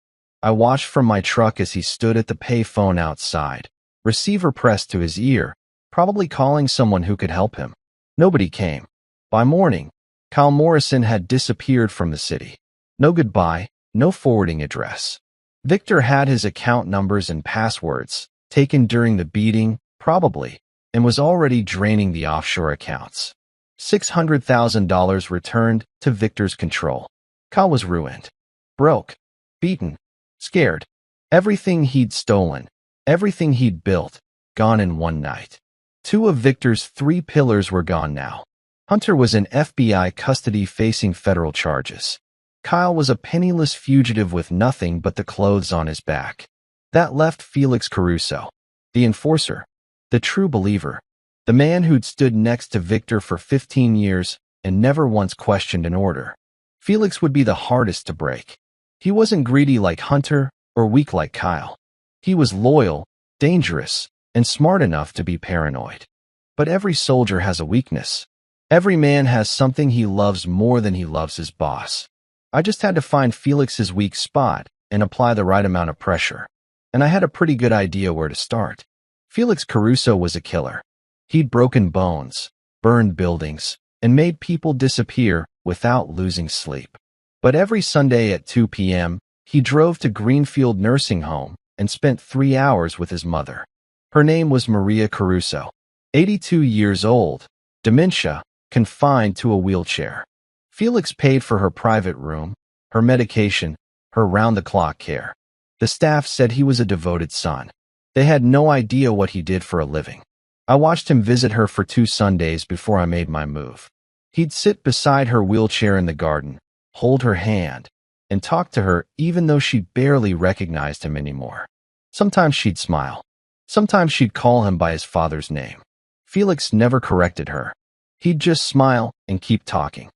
I watched from my truck as he stood at the pay phone outside, receiver pressed to his ear, probably calling someone who could help him. Nobody came. By morning, Kyle Morrison had disappeared from the city. No goodbye, no forwarding address. Victor had his account numbers and passwords, taken during the beating, probably, and was already draining the offshore accounts. $600,000 returned to Victor's control. Kyle was ruined. Broke. Beaten. Scared. Everything he'd stolen, everything he'd built, gone in one night. 2 of Victor's 3 pillars were gone now. Hunter was in FBI custody facing federal charges. Kyle was a penniless fugitive with nothing but the clothes on his back. That left Felix Caruso, the enforcer, the true believer, the man who'd stood next to Victor for 15 years and never once questioned an order. Felix would be the hardest to break. He wasn't greedy like Hunter or weak like Kyle. He was loyal, dangerous, and smart enough to be paranoid. But every soldier has a weakness. Every man has something he loves more than he loves his boss. I just had to find Felix's weak spot and apply the right amount of pressure. And I had a pretty good idea where to start. Felix Caruso was a killer. He'd broken bones, burned buildings, and made people disappear without losing sleep. But every Sunday at 2 p.m., he drove to Greenfield Nursing Home and spent 3 hours with his mother. Her name was Maria Caruso, 82 years old, dementia, confined to a wheelchair. Felix paid for her private room, her medication, her round-the-clock care. The staff said he was a devoted son. They had no idea what he did for a living. I watched him visit her for 2 Sundays before I made my move. He'd sit beside her wheelchair in the garden, hold her hand, and talk to her even though she barely recognized him anymore. Sometimes she'd smile. Sometimes she'd call him by his father's name. Felix never corrected her. He'd just smile and keep talking.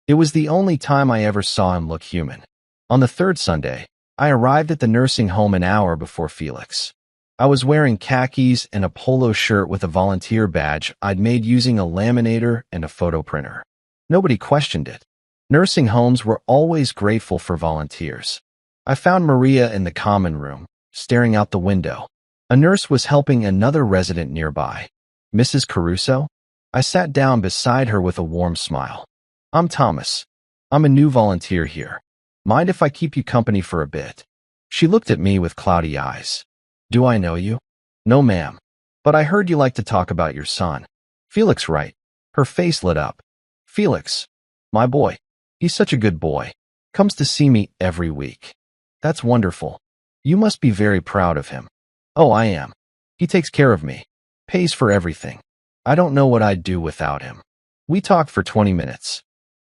It was the only time I ever saw him look human. On the 3rd Sunday, I arrived at the nursing home an hour before Felix. I was wearing khakis and a polo shirt with a volunteer badge I'd made using a laminator and a photo printer. Nobody questioned it. Nursing homes were always grateful for volunteers. I found Maria in the common room, staring out the window. A nurse was helping another resident nearby. Mrs. Caruso? I sat down beside her with a warm smile. I'm Thomas. I'm a new volunteer here. Mind if I keep you company for a bit? She looked at me with cloudy eyes. Do I know you? No, ma'am. But I heard you like to talk about your son. Felix, right? Her face lit up. Felix. My boy. He's such a good boy. Comes to see me every week. That's wonderful. You must be very proud of him. Oh, I am. He takes care of me. Pays for everything. I don't know what I'd do without him. We talked for 20 minutes.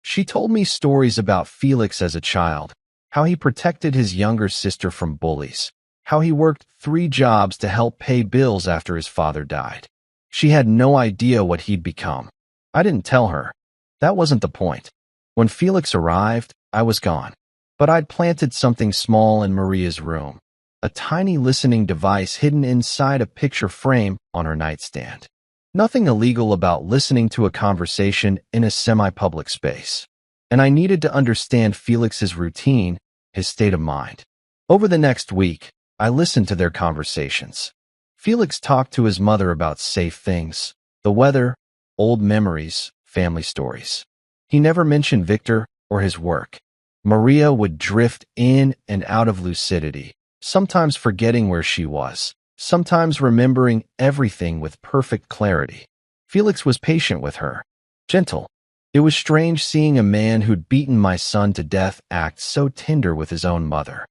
She told me stories about Felix as a child, how he protected his younger sister from bullies, how he worked 3 jobs to help pay bills after his father died. She had no idea what he'd become. I didn't tell her. That wasn't the point. When Felix arrived, I was gone. But I'd planted something small in Maria's room, a tiny listening device hidden inside a picture frame on her nightstand. Nothing illegal about listening to a conversation in a semi-public space. And I needed to understand Felix's routine, his state of mind. Over the next week, I listened to their conversations. Felix talked to his mother about safe things, the weather, old memories, family stories. He never mentioned Victor or his work. Maria would drift in and out of lucidity, sometimes forgetting where she was, sometimes remembering everything with perfect clarity. Felix was patient with her, gentle. It was strange seeing a man who'd beaten my son to death act so tender with his own mother.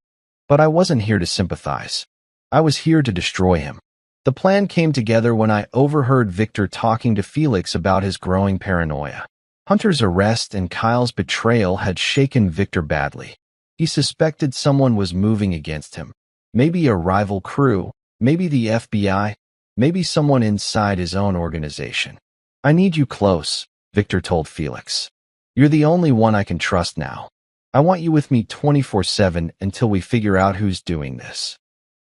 But I wasn't here to sympathize. I was here to destroy him. The plan came together when I overheard Victor talking to Felix about his growing paranoia. Hunter's arrest and Kyle's betrayal had shaken Victor badly. He suspected someone was moving against him. Maybe a rival crew, maybe the FBI, maybe someone inside his own organization. "I need you close," Victor told Felix. "You're the only one I can trust now. I want you with me 24/7 until we figure out who's doing this."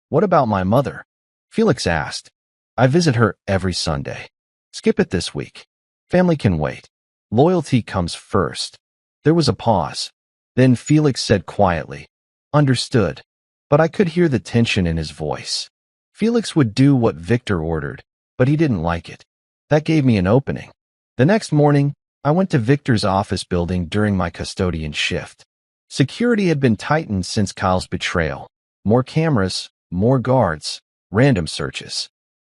"What about my mother?" Felix asked. "I visit her every Sunday. Skip it this week. Family can wait. Loyalty comes first." There was a pause. Then Felix said quietly, "Understood." But I could hear the tension in his voice. Felix would do what Victor ordered, but he didn't like it. That gave me an opening. The next morning, I went to Victor's office building during my custodian shift. Security had been tightened since Kyle's betrayal. More cameras, more guards, random searches.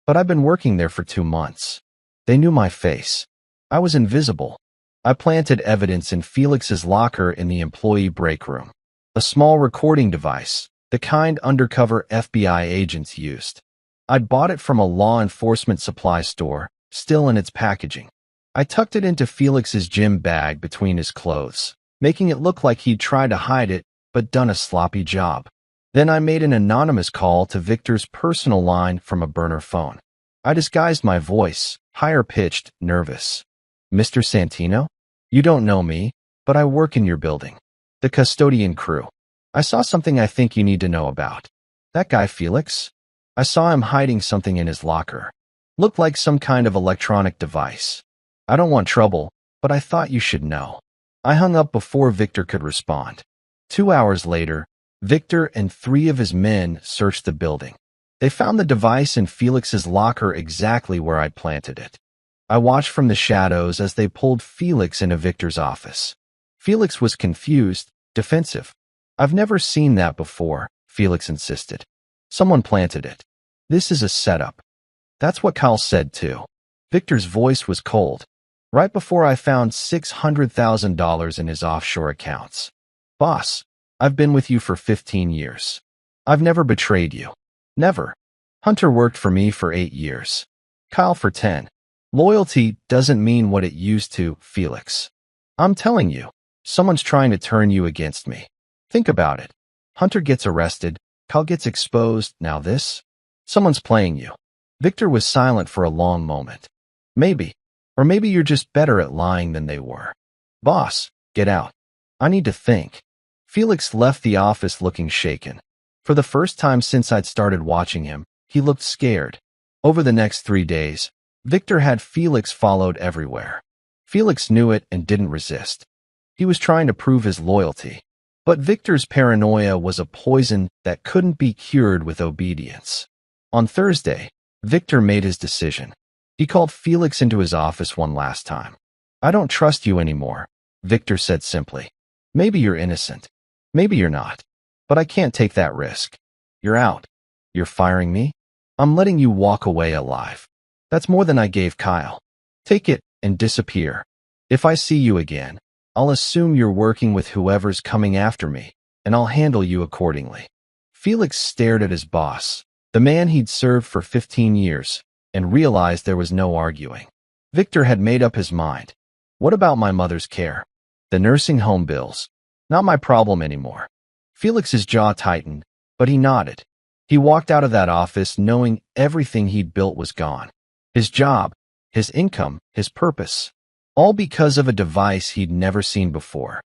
But I've been working there for 2 months. They knew my face. I was invisible. I planted evidence in Felix's locker in the employee break room. A small recording device, the kind undercover FBI agents used. I'd bought it from a law enforcement supply store, still in its packaging. I tucked it into Felix's gym bag between his clothes, making it look like he'd tried to hide it, but done a sloppy job. Then I made an anonymous call to Victor's personal line from a burner phone. I disguised my voice, higher-pitched, nervous. "Mr. Santino? You don't know me, but I work in your building. The custodian crew. I saw something I think you need to know about. That guy Felix? I saw him hiding something in his locker. Looked like some kind of electronic device. I don't want trouble, but I thought you should know." I hung up before Victor could respond. 2 hours later, Victor and 3 of his men searched the building. They found the device in Felix's locker exactly where I'd planted it. I watched from the shadows as they pulled Felix into Victor's office. Felix was confused, defensive. "I've never seen that before," Felix insisted. "Someone planted it. This is a setup." That's what Kyle said too. Victor's voice was cold. Right before I found $600,000 in his offshore accounts. "Boss, I've been with you for 15 years. I've never betrayed you. Never. Hunter worked for me for 8 years. Kyle for 10. Loyalty doesn't mean what it used to, Felix. I'm telling you, someone's trying to turn you against me. Think about it. Hunter gets arrested, Kyle gets exposed, now this? Someone's playing you." Victor was silent for a long moment. "Maybe. Or maybe you're just better at lying than they were." "Boss, get out. I need to think." Felix left the office looking shaken. For the first time since I'd started watching him, he looked scared. Over the next 3 days, Victor had Felix followed everywhere. Felix knew it and didn't resist. He was trying to prove his loyalty. But Victor's paranoia was a poison that couldn't be cured with obedience. On Thursday, Victor made his decision. He called Felix into his office one last time. "I don't trust you anymore," Victor said simply. "Maybe you're innocent. Maybe you're not. But I can't take that risk. You're out. You're firing me? I'm letting you walk away alive. That's more than I gave Kyle. Take it and disappear. If I see you again, I'll assume you're working with whoever's coming after me, and I'll handle you accordingly." Felix stared at his boss, the man he'd served for 15 years, and realized there was no arguing. Victor had made up his mind. "What about my mother's care? The nursing home bills? Not my problem anymore." Felix's jaw tightened, but he nodded. He walked out of that office knowing everything he'd built was gone. His job, his income, his purpose. All because of a device he'd never seen before.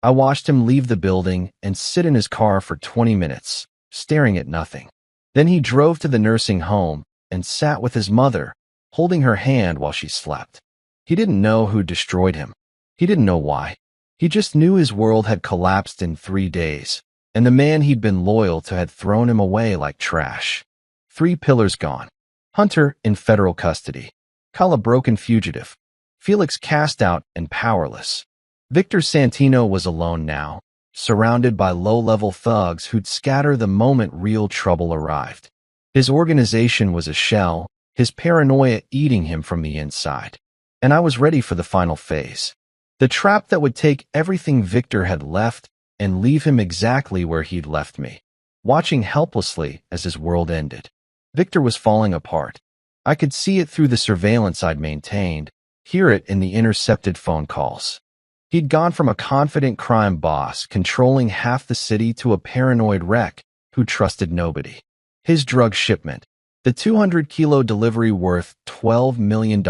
I watched him leave the building and sit in his car for 20 minutes, staring at nothing. Then he drove to the nursing home and sat with his mother, holding her hand while she slept. He didn't know who destroyed him. He didn't know why. He just knew his world had collapsed in 3 days, and the man he'd been loyal to had thrown him away like trash. 3 pillars gone. Hunter in federal custody. Kyle a broken fugitive. Felix cast out and powerless. Victor Santino was alone now, surrounded by low-level thugs who'd scatter the moment real trouble arrived. His organization was a shell, his paranoia eating him from the inside. And I was ready for the final phase. The trap that would take everything Victor had left and leave him exactly where he'd left me, watching helplessly as his world ended. Victor was falling apart. I could see it through the surveillance I'd maintained, hear it in the intercepted phone calls. He'd gone from a confident crime boss controlling half the city to a paranoid wreck who trusted nobody. His drug shipment, the 200-kilo delivery worth $12 million,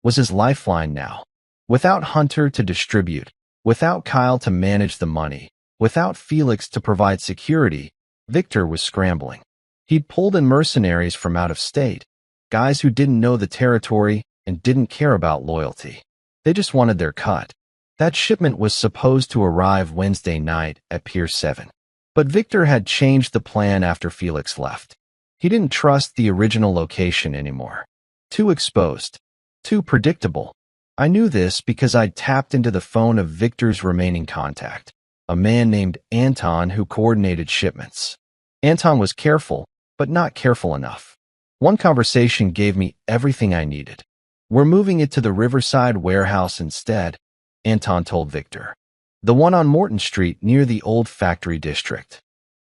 was his lifeline now. Without Hunter to distribute, without Kyle to manage the money, without Felix to provide security, Victor was scrambling. He'd pulled in mercenaries from out of state, guys who didn't know the territory and didn't care about loyalty. They just wanted their cut. That shipment was supposed to arrive Wednesday night at Pier 7. But Victor had changed the plan after Felix left. He didn't trust the original location anymore. Too exposed. Too predictable. I knew this because I'd tapped into the phone of Victor's remaining contact, a man named Anton who coordinated shipments. Anton was careful, but not careful enough. One conversation gave me everything I needed. "We're moving it to the Riverside warehouse instead," Anton told Victor. "The one on Morton Street near the old factory district.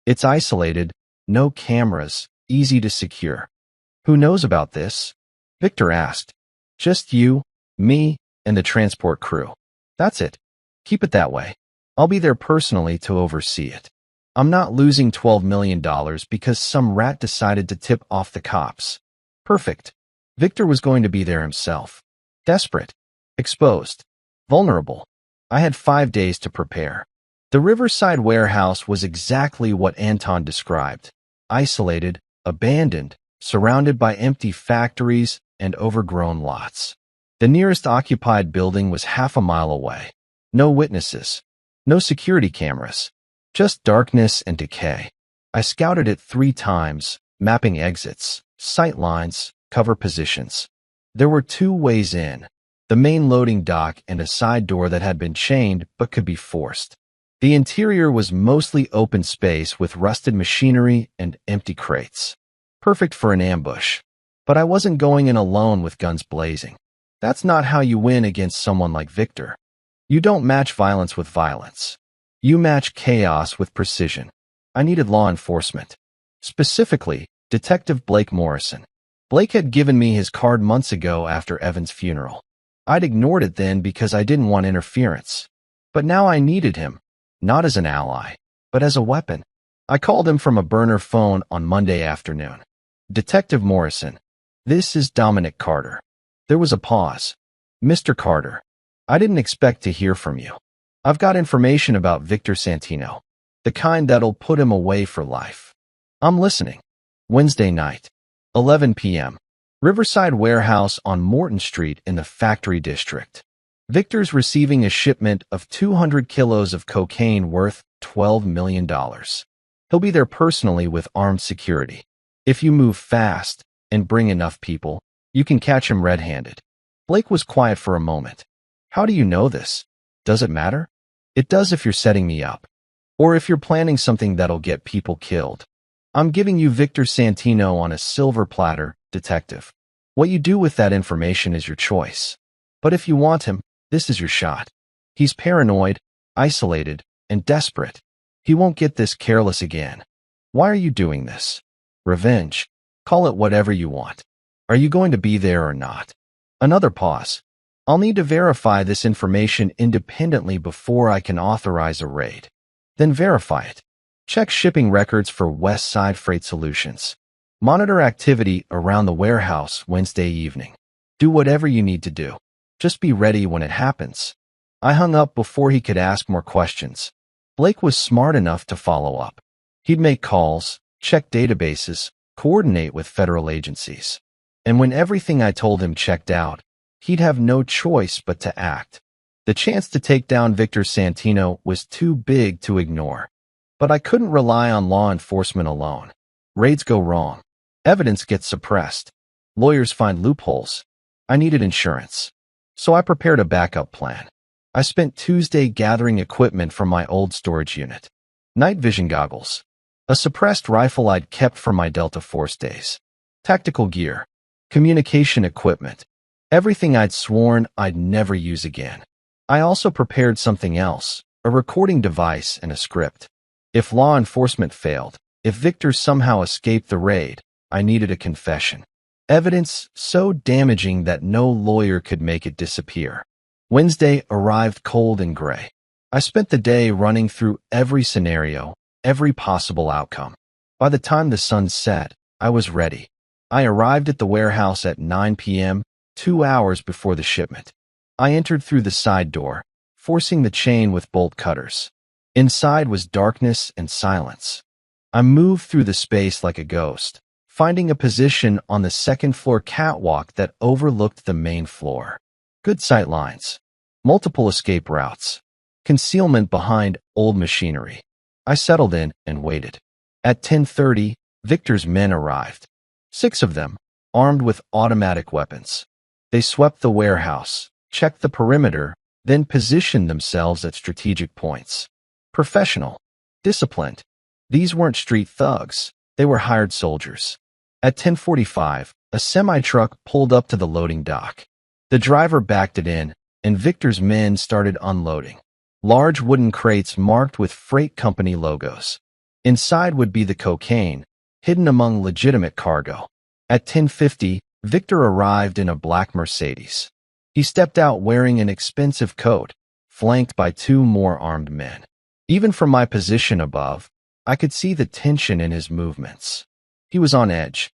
It's isolated, no cameras, easy to secure." "Who knows about this?" Victor asked. "Just you, me, and the transport crew. That's it. Keep it that way. I'll be there personally to oversee it. I'm not losing $12 million because some rat decided to tip off the cops." Perfect. Victor was going to be there himself. Desperate. Exposed. Vulnerable. I had 5 days to prepare. The Riverside warehouse was exactly what Anton described. Isolated, abandoned, surrounded by empty factories and overgrown lots. The nearest occupied building was half a mile away. No witnesses. No security cameras. Just darkness and decay. I scouted it 3 times, mapping exits, sight lines, cover positions. There were 2 ways in. The main loading dock and a side door that had been chained but could be forced. The interior was mostly open space with rusted machinery and empty crates. Perfect for an ambush. But I wasn't going in alone with guns blazing. That's not how you win against someone like Victor. You don't match violence with violence. You match chaos with precision. I needed law enforcement. Specifically, Detective Blake Morrison. Blake had given me his card months ago after Evan's funeral. I'd ignored it then because I didn't want interference. But now I needed him, not as an ally, but as a weapon. I called him from a burner phone on Monday afternoon. "Detective Morrison, this is Dominic Carter." There was a pause. "Mr. Carter, I didn't expect to hear from you. I've got information about Victor Santino, the kind that'll put him away for life." "I'm listening." Wednesday night, 11 p.m. Riverside warehouse on Morton Street in the factory district. Victor's receiving a shipment of 200 kilos of cocaine worth $12 million. He'll be there personally with armed security. If you move fast and bring enough people, you can catch him red-handed. Blake was quiet for a moment. "How do you know this? Does it matter?" "It does if you're setting me up. Or if you're planning something that'll get people killed. I'm giving you Victor Santino on a silver platter, detective. What you do with that information is your choice. But if you want him, this is your shot. He's paranoid, isolated, and desperate. He won't get this careless again. Why are you doing this? Revenge. Call it whatever you want. Are you going to be there or not?" Another pause. "I'll need to verify this information independently before I can authorize a raid." "Then verify it. Check shipping records for West Side Freight Solutions. Monitor activity around the warehouse Wednesday evening. Do whatever you need to do. Just be ready when it happens." I hung up before he could ask more questions. Blake was smart enough to follow up. He'd make calls, check databases, coordinate with federal agencies. And when everything I told him checked out, he'd have no choice but to act. The chance to take down Victor Santino was too big to ignore. But I couldn't rely on law enforcement alone. Raids go wrong. Evidence gets suppressed. Lawyers find loopholes. I needed insurance. So I prepared a backup plan. I spent Tuesday gathering equipment from my old storage unit. Night vision goggles. A suppressed rifle I'd kept from my Delta Force days. Tactical gear. Communication equipment. Everything I'd sworn I'd never use again. I also prepared something else, a recording device and a script. If law enforcement failed, if Victor somehow escaped the raid, I needed a confession. Evidence so damaging that no lawyer could make it disappear. Wednesday arrived cold and gray. I spent the day running through every scenario, every possible outcome. By the time the sun set, I was ready. I arrived at the warehouse at 9 p.m., 2 hours before the shipment. I entered through the side door, forcing the chain with bolt cutters. Inside was darkness and silence. I moved through the space like a ghost, finding a position on the second-floor catwalk that overlooked the main floor. Good sight lines. Multiple escape routes. Concealment behind old machinery. I settled in and waited. At 10:30, Victor's men arrived. 6 of them, armed with automatic weapons. They swept the warehouse, checked the perimeter, then positioned themselves at strategic points. Professional. Disciplined. These weren't street thugs. They were hired soldiers. At 10:45, a semi-truck pulled up to the loading dock. The driver backed it in, and Victor's men started unloading. Large wooden crates marked with freight company logos. Inside would be the cocaine, hidden among legitimate cargo. At 10:50, Victor arrived in a black Mercedes. He stepped out wearing an expensive coat, flanked by 2 more armed men. Even from my position above, I could see the tension in his movements. He was on edge.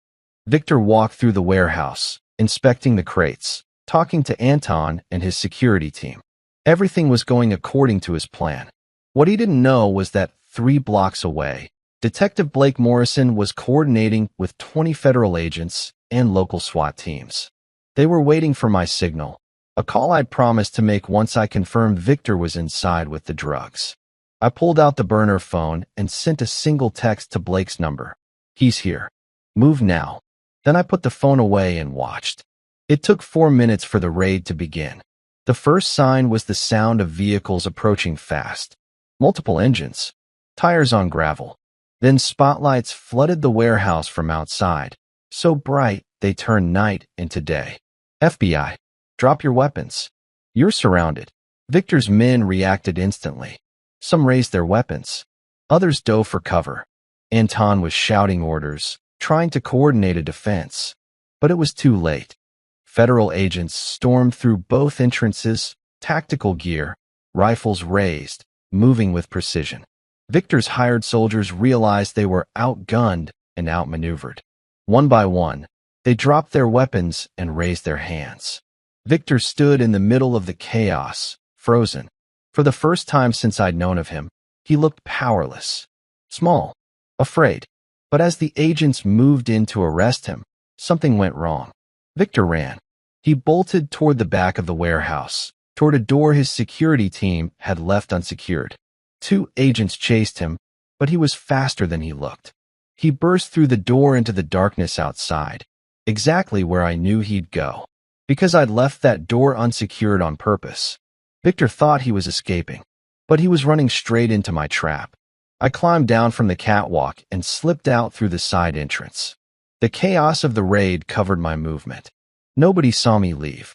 Victor walked through the warehouse, inspecting the crates, talking to Anton and his security team. Everything was going according to his plan. What he didn't know was that 3 blocks away, Detective Blake Morrison was coordinating with 20 federal agents and local SWAT teams. They were waiting for my signal, a call I'd promised to make once I confirmed Victor was inside with the drugs. I pulled out the burner phone and sent a single text to Blake's number. He's here. Move now. Then I put the phone away and watched. It took 4 minutes for the raid to begin. The first sign was the sound of vehicles approaching fast. Multiple engines. Tires on gravel. Then spotlights flooded the warehouse from outside, so bright they turned night into day. FBI, drop your weapons. You're surrounded. Victor's men reacted instantly. Some raised their weapons. Others dove for cover. Anton was shouting orders, trying to coordinate a defense. But it was too late. Federal agents stormed through both entrances, tactical gear, rifles raised, moving with precision. Victor's hired soldiers realized they were outgunned and outmaneuvered. One by one, they dropped their weapons and raised their hands. Victor stood in the middle of the chaos, frozen. For the first time since I'd known of him, he looked powerless, small, afraid. But as the agents moved in to arrest him, something went wrong. Victor ran. He bolted toward the back of the warehouse, toward a door his security team had left unsecured. 2 agents chased him, but he was faster than he looked. He burst through the door into the darkness outside, exactly where I knew he'd go, because I'd left that door unsecured on purpose. Victor thought he was escaping, but he was running straight into my trap. I climbed down from the catwalk and slipped out through the side entrance. The chaos of the raid covered my movement. Nobody saw me leave.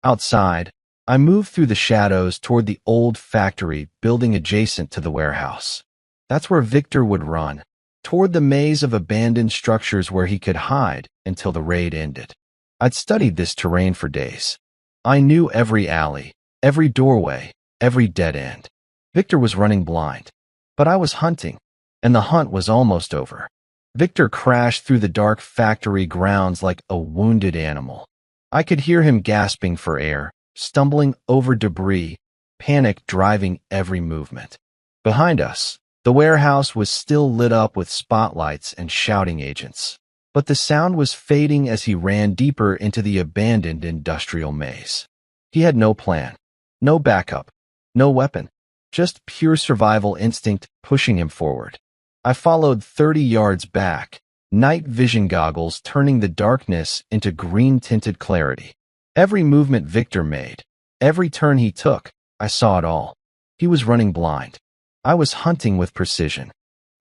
Outside, I moved through the shadows toward the old factory building adjacent to the warehouse. That's where Victor would run, toward the maze of abandoned structures where he could hide until the raid ended. I'd studied this terrain for days. I knew every alley, every doorway, every dead end. Victor was running blind, but I was hunting, and the hunt was almost over. Victor crashed through the dark factory grounds like a wounded animal. I could hear him gasping for air, stumbling over debris, panic driving every movement. Behind us, the warehouse was still lit up with spotlights and shouting agents. But the sound was fading as he ran deeper into the abandoned industrial maze. He had no plan, no backup, no weapon, just pure survival instinct pushing him forward. I followed 30 yards back, night vision goggles turning the darkness into green-tinted clarity. Every movement Victor made, every turn he took, I saw it all. He was running blind. I was hunting with precision.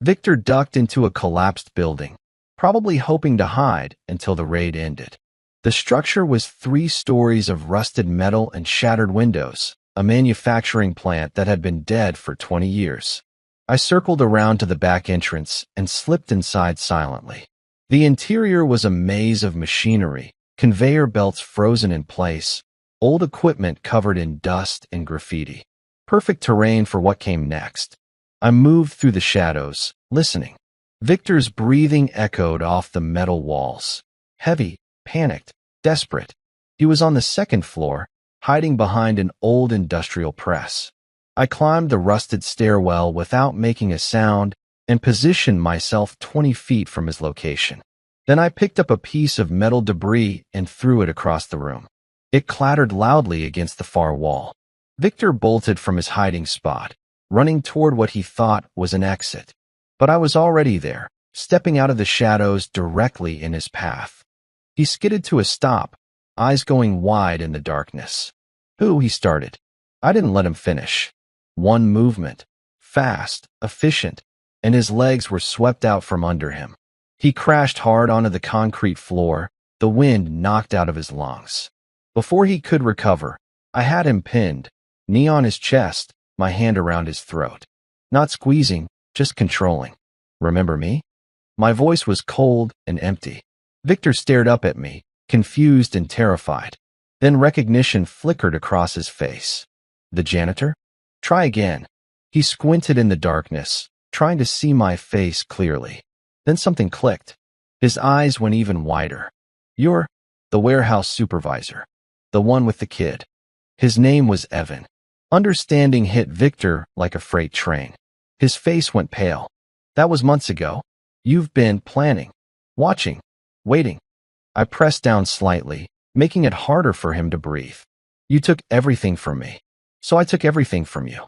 Victor ducked into a collapsed building, probably hoping to hide until the raid ended. The structure was 3 stories of rusted metal and shattered windows, a manufacturing plant that had been dead for 20 years. I circled around to the back entrance and slipped inside silently. The interior was a maze of machinery, conveyor belts frozen in place, old equipment covered in dust and graffiti. Perfect terrain for what came next. I moved through the shadows, listening. Victor's breathing echoed off the metal walls. Heavy, panicked, desperate. He was on the 2nd floor, hiding behind an old industrial press. I climbed the rusted stairwell without making a sound and positioned myself 20 feet from his location. Then I picked up a piece of metal debris and threw it across the room. It clattered loudly against the far wall. Victor bolted from his hiding spot, running toward what he thought was an exit. But I was already there, stepping out of the shadows directly in his path. He skidded to a stop, eyes going wide in the darkness. He started. I didn't let him finish. One movement, fast, efficient, and his legs were swept out from under him. He crashed hard onto the concrete floor, the wind knocked out of his lungs. Before he could recover, I had him pinned, knee on his chest, my hand around his throat. Not squeezing, just controlling. Remember me? My voice was cold and empty. Victor stared up at me, confused and terrified. Then recognition flickered across his face. The janitor? Try again. He squinted in the darkness, trying to see my face clearly. Then something clicked. His eyes went even wider. You're the warehouse supervisor. The one with the kid. His name was Evan. Understanding hit Victor like a freight train. His face went pale. That was months ago. You've been planning, watching, waiting. I pressed down slightly, making it harder for him to breathe. You took everything from me. So I took everything from you.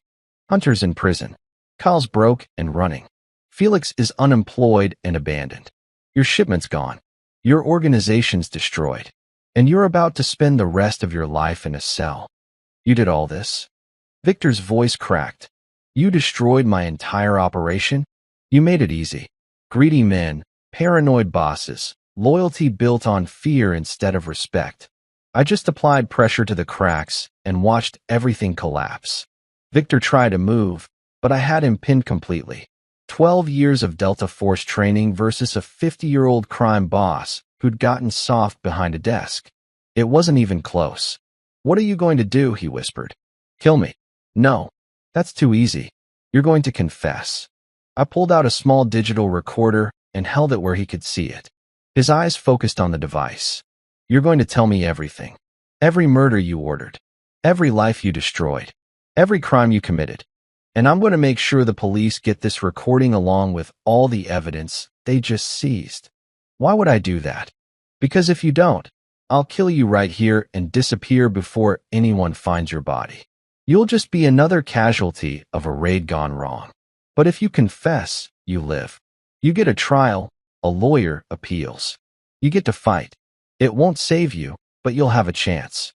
Hunter's in prison. Kyle's broke and running. Felix is unemployed and abandoned. Your shipment's gone. Your organization's destroyed. And you're about to spend the rest of your life in a cell. You did all this? Victor's voice cracked. You destroyed my entire operation? You made it easy. Greedy men, paranoid bosses, loyalty built on fear instead of respect. I just applied pressure to the cracks and watched everything collapse. Victor tried to move, but I had him pinned completely. 12 years of Delta Force training versus a 50-year-old crime boss who'd gotten soft behind a desk. It wasn't even close. What are you going to do? He whispered. Kill me. No, that's too easy. You're going to confess. I pulled out a small digital recorder and held it where he could see it. His eyes focused on the device. You're going to tell me everything. Every murder you ordered. Every life you destroyed. Every crime you committed. And I'm going to make sure the police get this recording along with all the evidence they just seized. Why would I do that? Because if you don't, I'll kill you right here and disappear before anyone finds your body. You'll just be another casualty of a raid gone wrong. But if you confess, you live. You get a trial, a lawyer appeals. You get to fight. It won't save you, but you'll have a chance.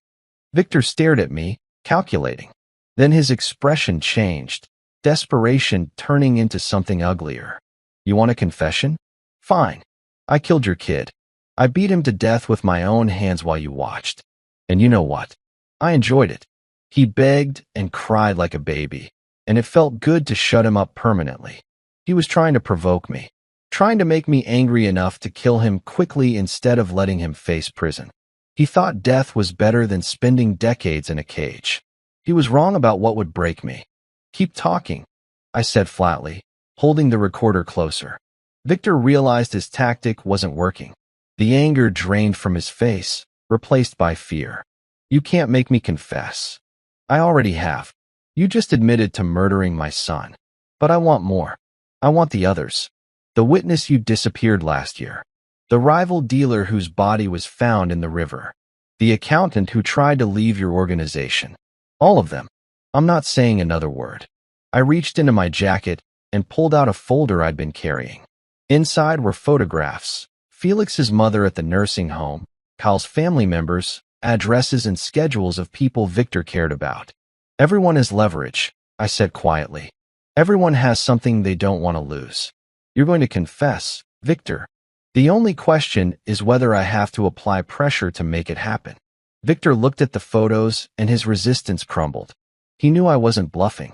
Victor stared at me, calculating. Then his expression changed, desperation turning into something uglier. You want a confession? Fine. I killed your kid. I beat him to death with my own hands while you watched. And you know what? I enjoyed it. He begged and cried like a baby, and it felt good to shut him up permanently. He was trying to provoke me, trying to make me angry enough to kill him quickly instead of letting him face prison. He thought death was better than spending decades in a cage. He was wrong about what would break me. Keep talking, I said flatly, holding the recorder closer. Victor realized his tactic wasn't working. The anger drained from his face, replaced by fear. You can't make me confess. I already have. You just admitted to murdering my son. But I want more. I want the others. The witness you disappeared last year. The rival dealer whose body was found in the river. The accountant who tried to leave your organization. All of them. I'm not saying another word. I reached into my jacket and pulled out a folder I'd been carrying. Inside were photographs. Felix's mother at the nursing home, Kyle's family members, addresses and schedules of people Victor cared about. Everyone has leverage, I said quietly. Everyone has something they don't want to lose. You're going to confess, Victor. The only question is whether I have to apply pressure to make it happen. Victor looked at the photos and his resistance crumbled. He knew I wasn't bluffing.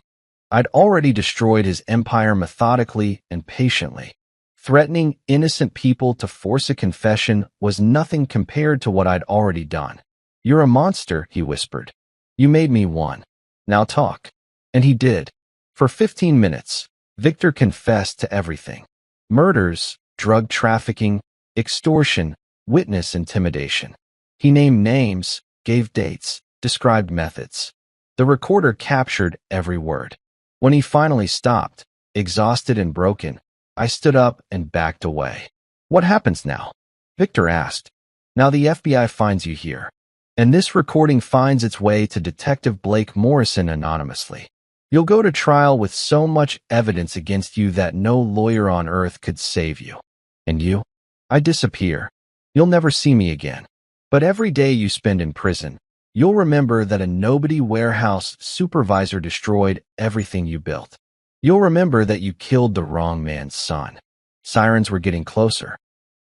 I'd already destroyed his empire methodically and patiently. Threatening innocent people to force a confession was nothing compared to what I'd already done. You're a monster, he whispered. You made me one. Now talk. And he did. For 15 minutes, Victor confessed to everything. Murders, drug trafficking, extortion, witness intimidation. He named names, gave dates, described methods. The recorder captured every word. When he finally stopped, exhausted and broken, I stood up and backed away. What happens now? Victor asked. Now the FBI finds you here. And this recording finds its way to Detective Blake Morrison anonymously. You'll go to trial with so much evidence against you that no lawyer on earth could save you. And you? I disappear. You'll never see me again. But every day you spend in prison, you'll remember that a nobody warehouse supervisor destroyed everything you built. You'll remember that you killed the wrong man's son. Sirens were getting closer.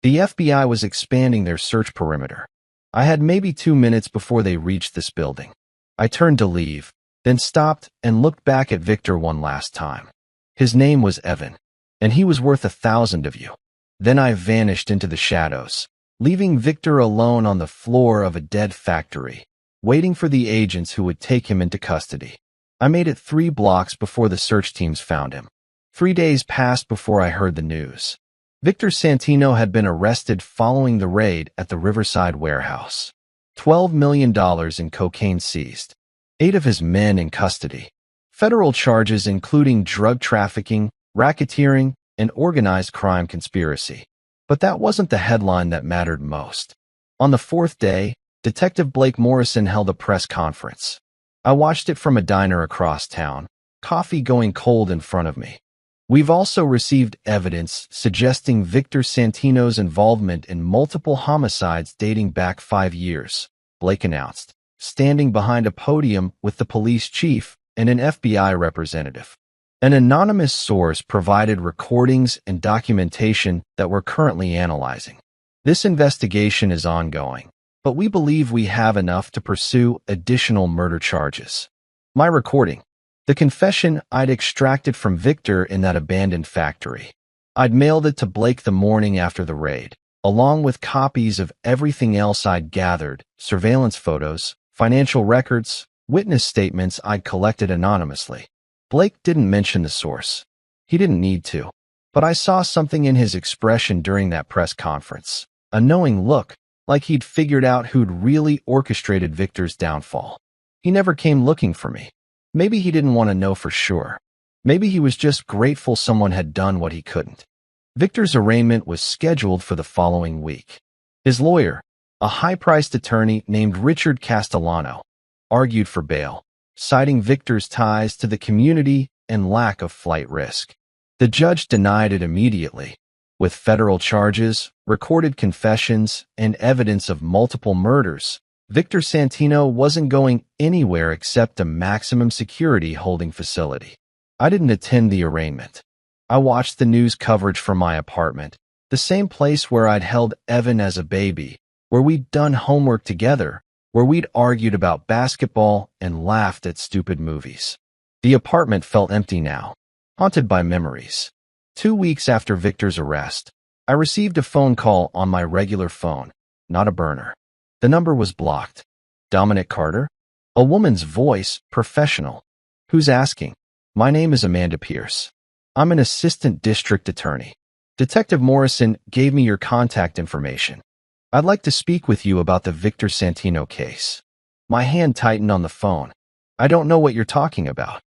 The FBI was expanding their search perimeter. I had maybe 2 minutes before they reached this building. I turned to leave, then stopped and looked back at Victor one last time. His name was Evan, and he was worth 1,000 of you. Then I vanished into the shadows, leaving Victor alone on the floor of a dead factory, waiting for the agents who would take him into custody. I made it 3 blocks before the search teams found him. 3 days passed before I heard the news. Victor Santino had been arrested following the raid at the Riverside warehouse. $12 million in cocaine seized. 8 of his men in custody. Federal charges including drug trafficking, racketeering, and organized crime conspiracy. But that wasn't the headline that mattered most. On the 4th day, Detective Blake Morrison held a press conference. I watched it from a diner across town, coffee going cold in front of me. We've also received evidence suggesting Victor Santino's involvement in multiple homicides dating back 5 years, Blake announced, standing behind a podium with the police chief and an FBI representative. An anonymous source provided recordings and documentation that we're currently analyzing. This investigation is ongoing, but we believe we have enough to pursue additional murder charges. My recording. The confession I'd extracted from Victor in that abandoned factory. I'd mailed it to Blake the morning after the raid, along with copies of everything else I'd gathered, surveillance photos, financial records, witness statements I'd collected anonymously. Blake didn't mention the source. He didn't need to. But I saw something in his expression during that press conference. A knowing look, like he'd figured out who'd really orchestrated Victor's downfall. He never came looking for me. Maybe he didn't want to know for sure. Maybe he was just grateful someone had done what he couldn't. Victor's arraignment was scheduled for the following week. His lawyer, a high-priced attorney named Richard Castellano, argued for bail, citing Victor's ties to the community and lack of flight risk. The judge denied it immediately. With federal charges, recorded confessions, and evidence of multiple murders, Victor Santino wasn't going anywhere except a maximum security holding facility. I didn't attend the arraignment. I watched the news coverage from my apartment, the same place where I'd held Evan as a baby, where we'd done homework together, where we'd argued about basketball and laughed at stupid movies. The apartment felt empty now, haunted by memories. 2 weeks after Victor's arrest, I received a phone call on my regular phone, not a burner. The number was blocked. Dominic Carter? A woman's voice, professional. Who's asking? My name is Amanda Pierce. I'm an assistant district attorney. Detective Morrison gave me your contact information. I'd like to speak with you about the Victor Santino case. My hand tightened on the phone. I don't know what you're talking about.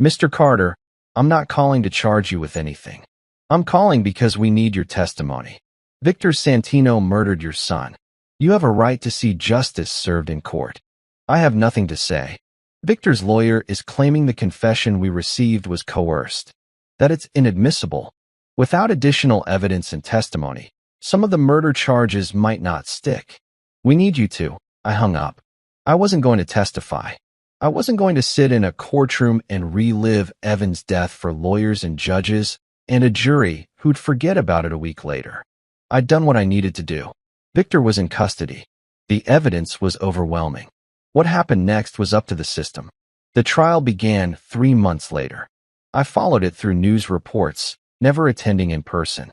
Mr. Carter, I'm not calling to charge you with anything. I'm calling because we need your testimony. Victor Santino murdered your son. You have a right to see justice served in court. I have nothing to say. Victor's lawyer is claiming the confession we received was coerced, that it's inadmissible. Without additional evidence and testimony, some of the murder charges might not stick. We need you to. I hung up. I wasn't going to testify. I wasn't going to sit in a courtroom and relive Evan's death for lawyers and judges and a jury who'd forget about it a week later. I'd done what I needed to do. Victor was in custody. The evidence was overwhelming. What happened next was up to the system. The trial began 3 months later. I followed it through news reports, never attending in person.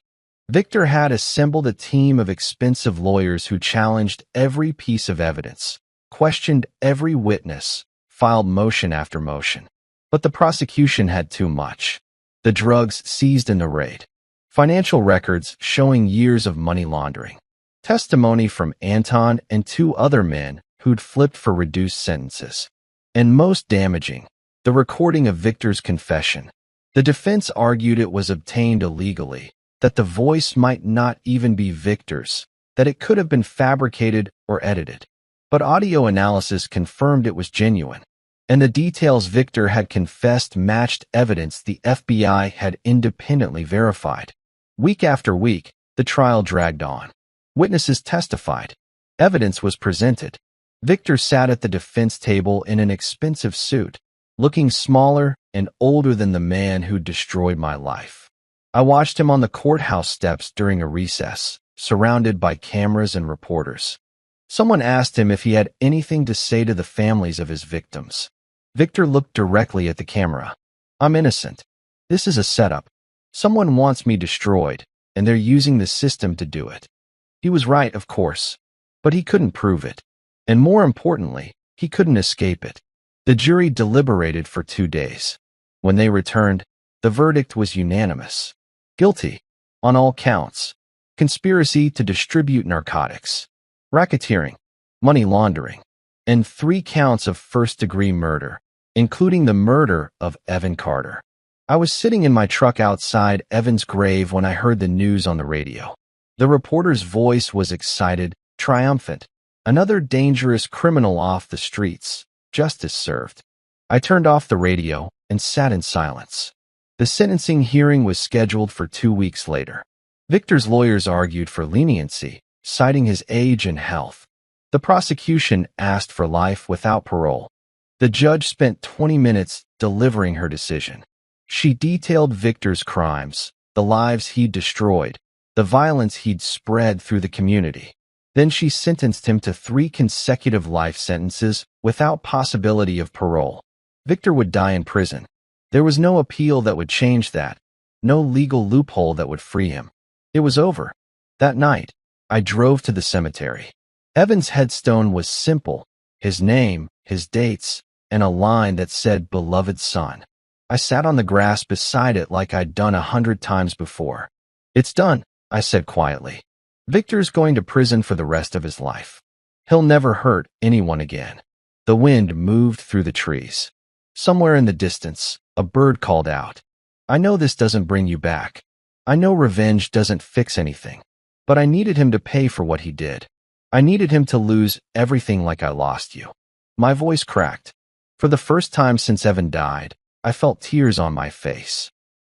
Victor had assembled a team of expensive lawyers who challenged every piece of evidence, questioned every witness, filed motion after motion. But the prosecution had too much. The drugs seized in the raid, financial records showing years of money laundering, testimony from Anton and 2 other men who'd flipped for reduced sentences, and most damaging, the recording of Victor's confession. The defense argued it was obtained illegally, that the voice might not even be Victor's, that it could have been fabricated or edited. But audio analysis confirmed it was genuine, and the details Victor had confessed matched evidence the FBI had independently verified. Week after week, the trial dragged on. Witnesses testified. Evidence was presented. Victor sat at the defense table in an expensive suit, looking smaller and older than the man who destroyed my life. I watched him on the courthouse steps during a recess, surrounded by cameras and reporters. Someone asked him if he had anything to say to the families of his victims. Victor looked directly at the camera. "I'm innocent. This is a setup. Someone wants me destroyed, and they're using the system to do it." He was right, of course, but he couldn't prove it. And more importantly, he couldn't escape it. The jury deliberated for 2 days. When they returned, the verdict was unanimous. Guilty on all counts: conspiracy to distribute narcotics, racketeering, money laundering, and 3 counts of first-degree murder, including the murder of Evan Carter. I was sitting in my truck outside Evan's grave when I heard the news on the radio. The reporter's voice was excited, triumphant. Another dangerous criminal off the streets. Justice served. I turned off the radio and sat in silence. The sentencing hearing was scheduled for 2 weeks later. Victor's lawyers argued for leniency, citing his age and health. The prosecution asked for life without parole. The judge spent 20 minutes delivering her decision. She detailed Victor's crimes, the lives he'd destroyed, the violence he'd spread through the community. Then she sentenced him to 3 consecutive life sentences without possibility of parole. Victor would die in prison. There was no appeal that would change that, no legal loophole that would free him. It was over. That night, I drove to the cemetery. Evan's headstone was simple: his name, his dates, and a line that said, "Beloved son." I sat on the grass beside it like I'd done 100 times before. "It's done," I said quietly. "Victor's going to prison for the rest of his life. He'll never hurt anyone again." The wind moved through the trees. Somewhere in the distance, a bird called out. "I know this doesn't bring you back. I know revenge doesn't fix anything. But I needed him to pay for what he did. I needed him to lose everything like I lost you." My voice cracked. For the first time since Evan died, I felt tears on my face.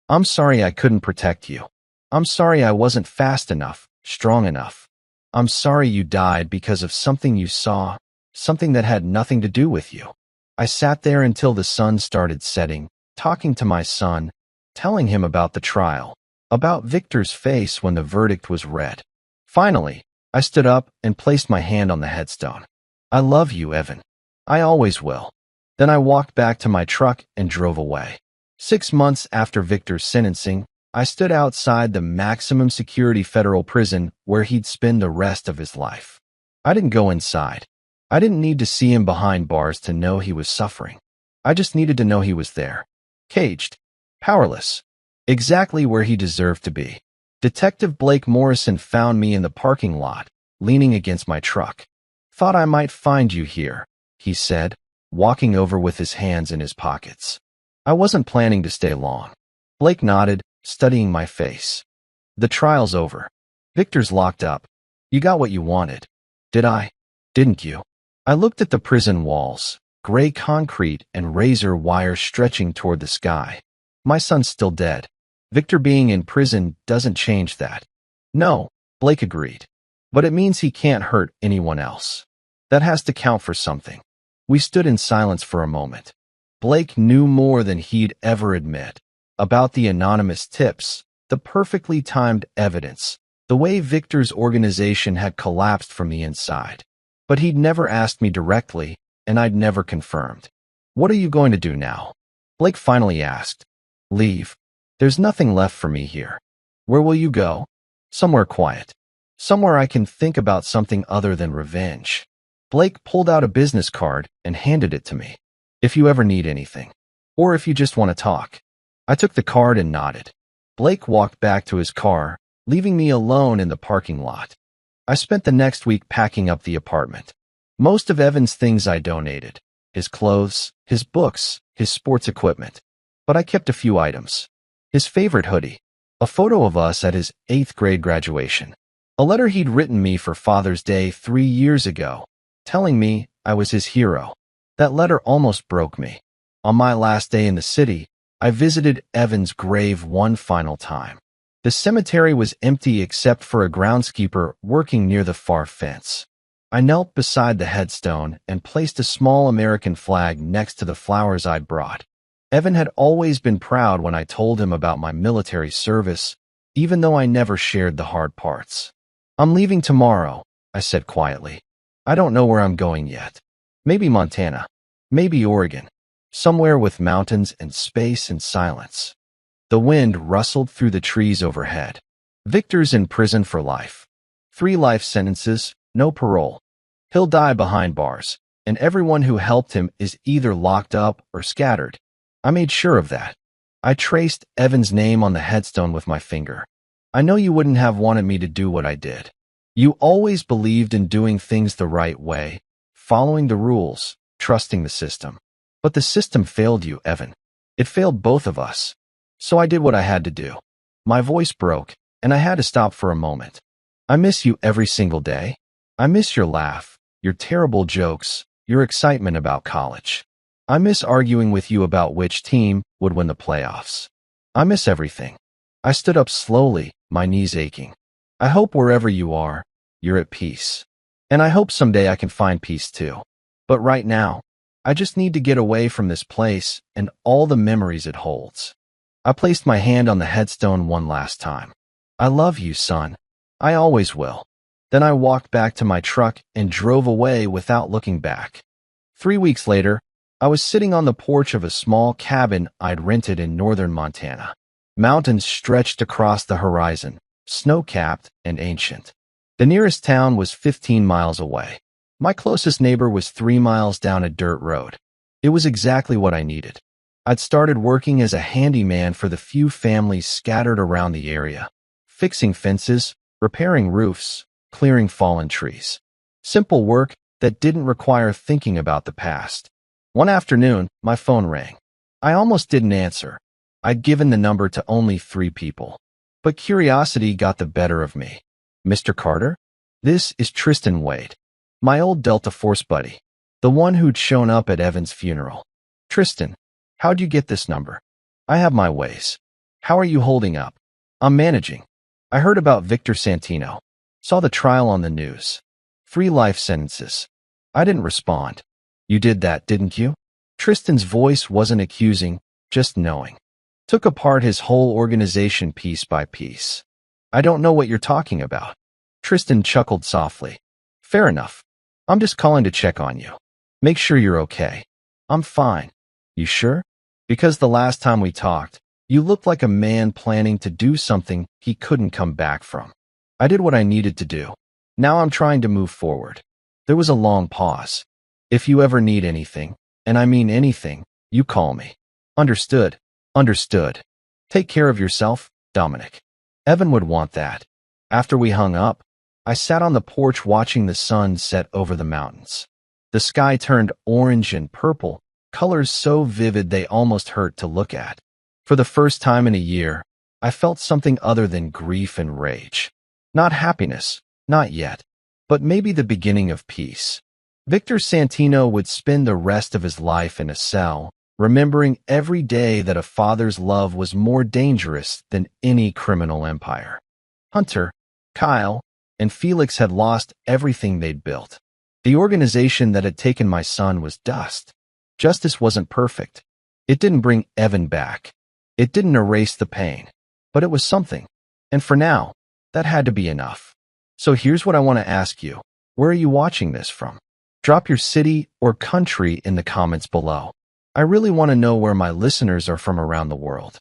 "I'm sorry I couldn't protect you. I'm sorry I wasn't fast enough, strong enough. I'm sorry you died because of something you saw, something that had nothing to do with you." I sat there until the sun started setting, talking to my son, telling him about the trial, about Victor's face when the verdict was read. Finally, I stood up and placed my hand on the headstone. "I love you, Evan. I always will." Then I walked back to my truck and drove away. 6 months after Victor's sentencing, I stood outside the maximum security federal prison where he'd spend the rest of his life. I didn't go inside. I didn't need to see him behind bars to know he was suffering. I just needed to know he was there, caged, powerless, exactly where he deserved to be. Detective Blake Morrison found me in the parking lot, leaning against my truck. "Thought I might find you here," he said, walking over with his hands in his pockets. I wasn't planning to stay long. Blake nodded, studying my face. "The trial's over. Victor's locked up. You got what you wanted. Did I? Didn't you?" I looked at the prison walls, gray concrete and razor wire stretching toward the sky. My son's still dead. Victor being in prison doesn't change that. "No," Blake agreed. "But it means he can't hurt anyone else. That has to count for something." We stood in silence for a moment. Blake knew more than he'd ever admit. about the anonymous tips, the perfectly timed evidence, the way Victor's organization had collapsed from the inside. But he'd never asked me directly, and I'd never confirmed. "What are you going to do now?" Blake finally asked. "Leave. There's nothing left for me here." "Where will you go?" "Somewhere quiet. Somewhere I can think about something other than revenge." Blake pulled out a business card and handed it to me. "If you ever need anything. Or if you just want to talk." I took the card and nodded. Blake walked back to his car, leaving me alone in the parking lot. I spent the next week packing up the apartment. Most of Evan's things I donated. His clothes, his books, his sports equipment. But I kept a few items. His favorite hoodie. A photo of us at his 8th grade graduation. A letter he'd written me for Father's Day 3 years ago, telling me I was his hero. That letter almost broke me. On my last day in the city, I visited Evan's grave one final time. The cemetery was empty except for a groundskeeper working near the far fence. I knelt beside the headstone and placed a small American flag next to the flowers I'd brought. Evan had always been proud when I told him about my military service, even though I never shared the hard parts. "I'm leaving tomorrow," I said quietly. "I don't know where I'm going yet. Maybe Montana. Maybe Oregon. Somewhere with mountains and space and silence." The wind rustled through the trees overhead. "Victor's in prison for life. 3 life sentences, no parole. He'll die behind bars, and everyone who helped him is either locked up or scattered." I made sure of that. I traced Evan's name on the headstone with my finger. "I know you wouldn't have wanted me to do what I did. You always believed in doing things the right way, following the rules, trusting the system. But the system failed you, Evan. It failed both of us. So I did what I had to do." My voice broke, and I had to stop for a moment. "I miss you every single day. I miss your laugh, your terrible jokes, your excitement about college. I miss arguing with you about which team would win the playoffs. I miss everything." I stood up slowly, my knees aching. "I hope wherever you are, you're at peace. And I hope someday I can find peace too. But right now, I just need to get away from this place and all the memories it holds." I placed my hand on the headstone one last time. "I love you, son. I always will." Then I walked back to my truck and drove away without looking back. 3 weeks later, I was sitting on the porch of a small cabin I'd rented in northern Montana. Mountains stretched across the horizon, snow-capped and ancient. The nearest town was 15 miles away. My closest neighbor was 3 miles down a dirt road. It was exactly what I needed. I'd started working as a handyman for the few families scattered around the area, fixing fences, repairing roofs, clearing fallen trees. Simple work that didn't require thinking about the past. One afternoon, my phone rang. I almost didn't answer. I'd given the number to only 3 people. But curiosity got the better of me. "Mr. Carter? This is Tristan Wade, my old Delta Force buddy, the one who'd shown up at Evan's funeral." "Tristan, how'd you get this number?" "I have my ways. How are you holding up?" "I'm managing. I heard about Victor Santino. Saw the trial on the news. 3 life sentences." I didn't respond. "You did that, didn't you?" Tristan's voice wasn't accusing, just knowing. "Took apart his whole organization piece by piece." "I don't know what you're talking about." Tristan chuckled softly. "Fair enough. I'm just calling to check on you. Make sure you're okay." "I'm fine." "You sure? Because the last time we talked, you looked like a man planning to do something he couldn't come back from." "I did what I needed to do. Now I'm trying to move forward." There was a long pause. "If you ever need anything, and I mean anything, you call me." "Understood. Understood. Take care of yourself, Dominic." Evan would want that. After we hung up, I sat on the porch watching the sun set over the mountains. The sky turned orange and purple, colors so vivid they almost hurt to look at. For the first time in a year, I felt something other than grief and rage. Not happiness, not yet, but maybe the beginning of peace. Victor Santino would spend the rest of his life in a cell, remembering every day that a father's love was more dangerous than any criminal empire. Hunter, Kyle, and Felix had lost everything they'd built. The organization that had taken my son was dust. Justice wasn't perfect. It didn't bring Evan back, It didn't erase the pain, but it was something. And for now, that had to be enough. So here's what I want to ask you. Where are you watching this from? Drop your city or country in the comments below. I really want to know where my listeners are from around the world.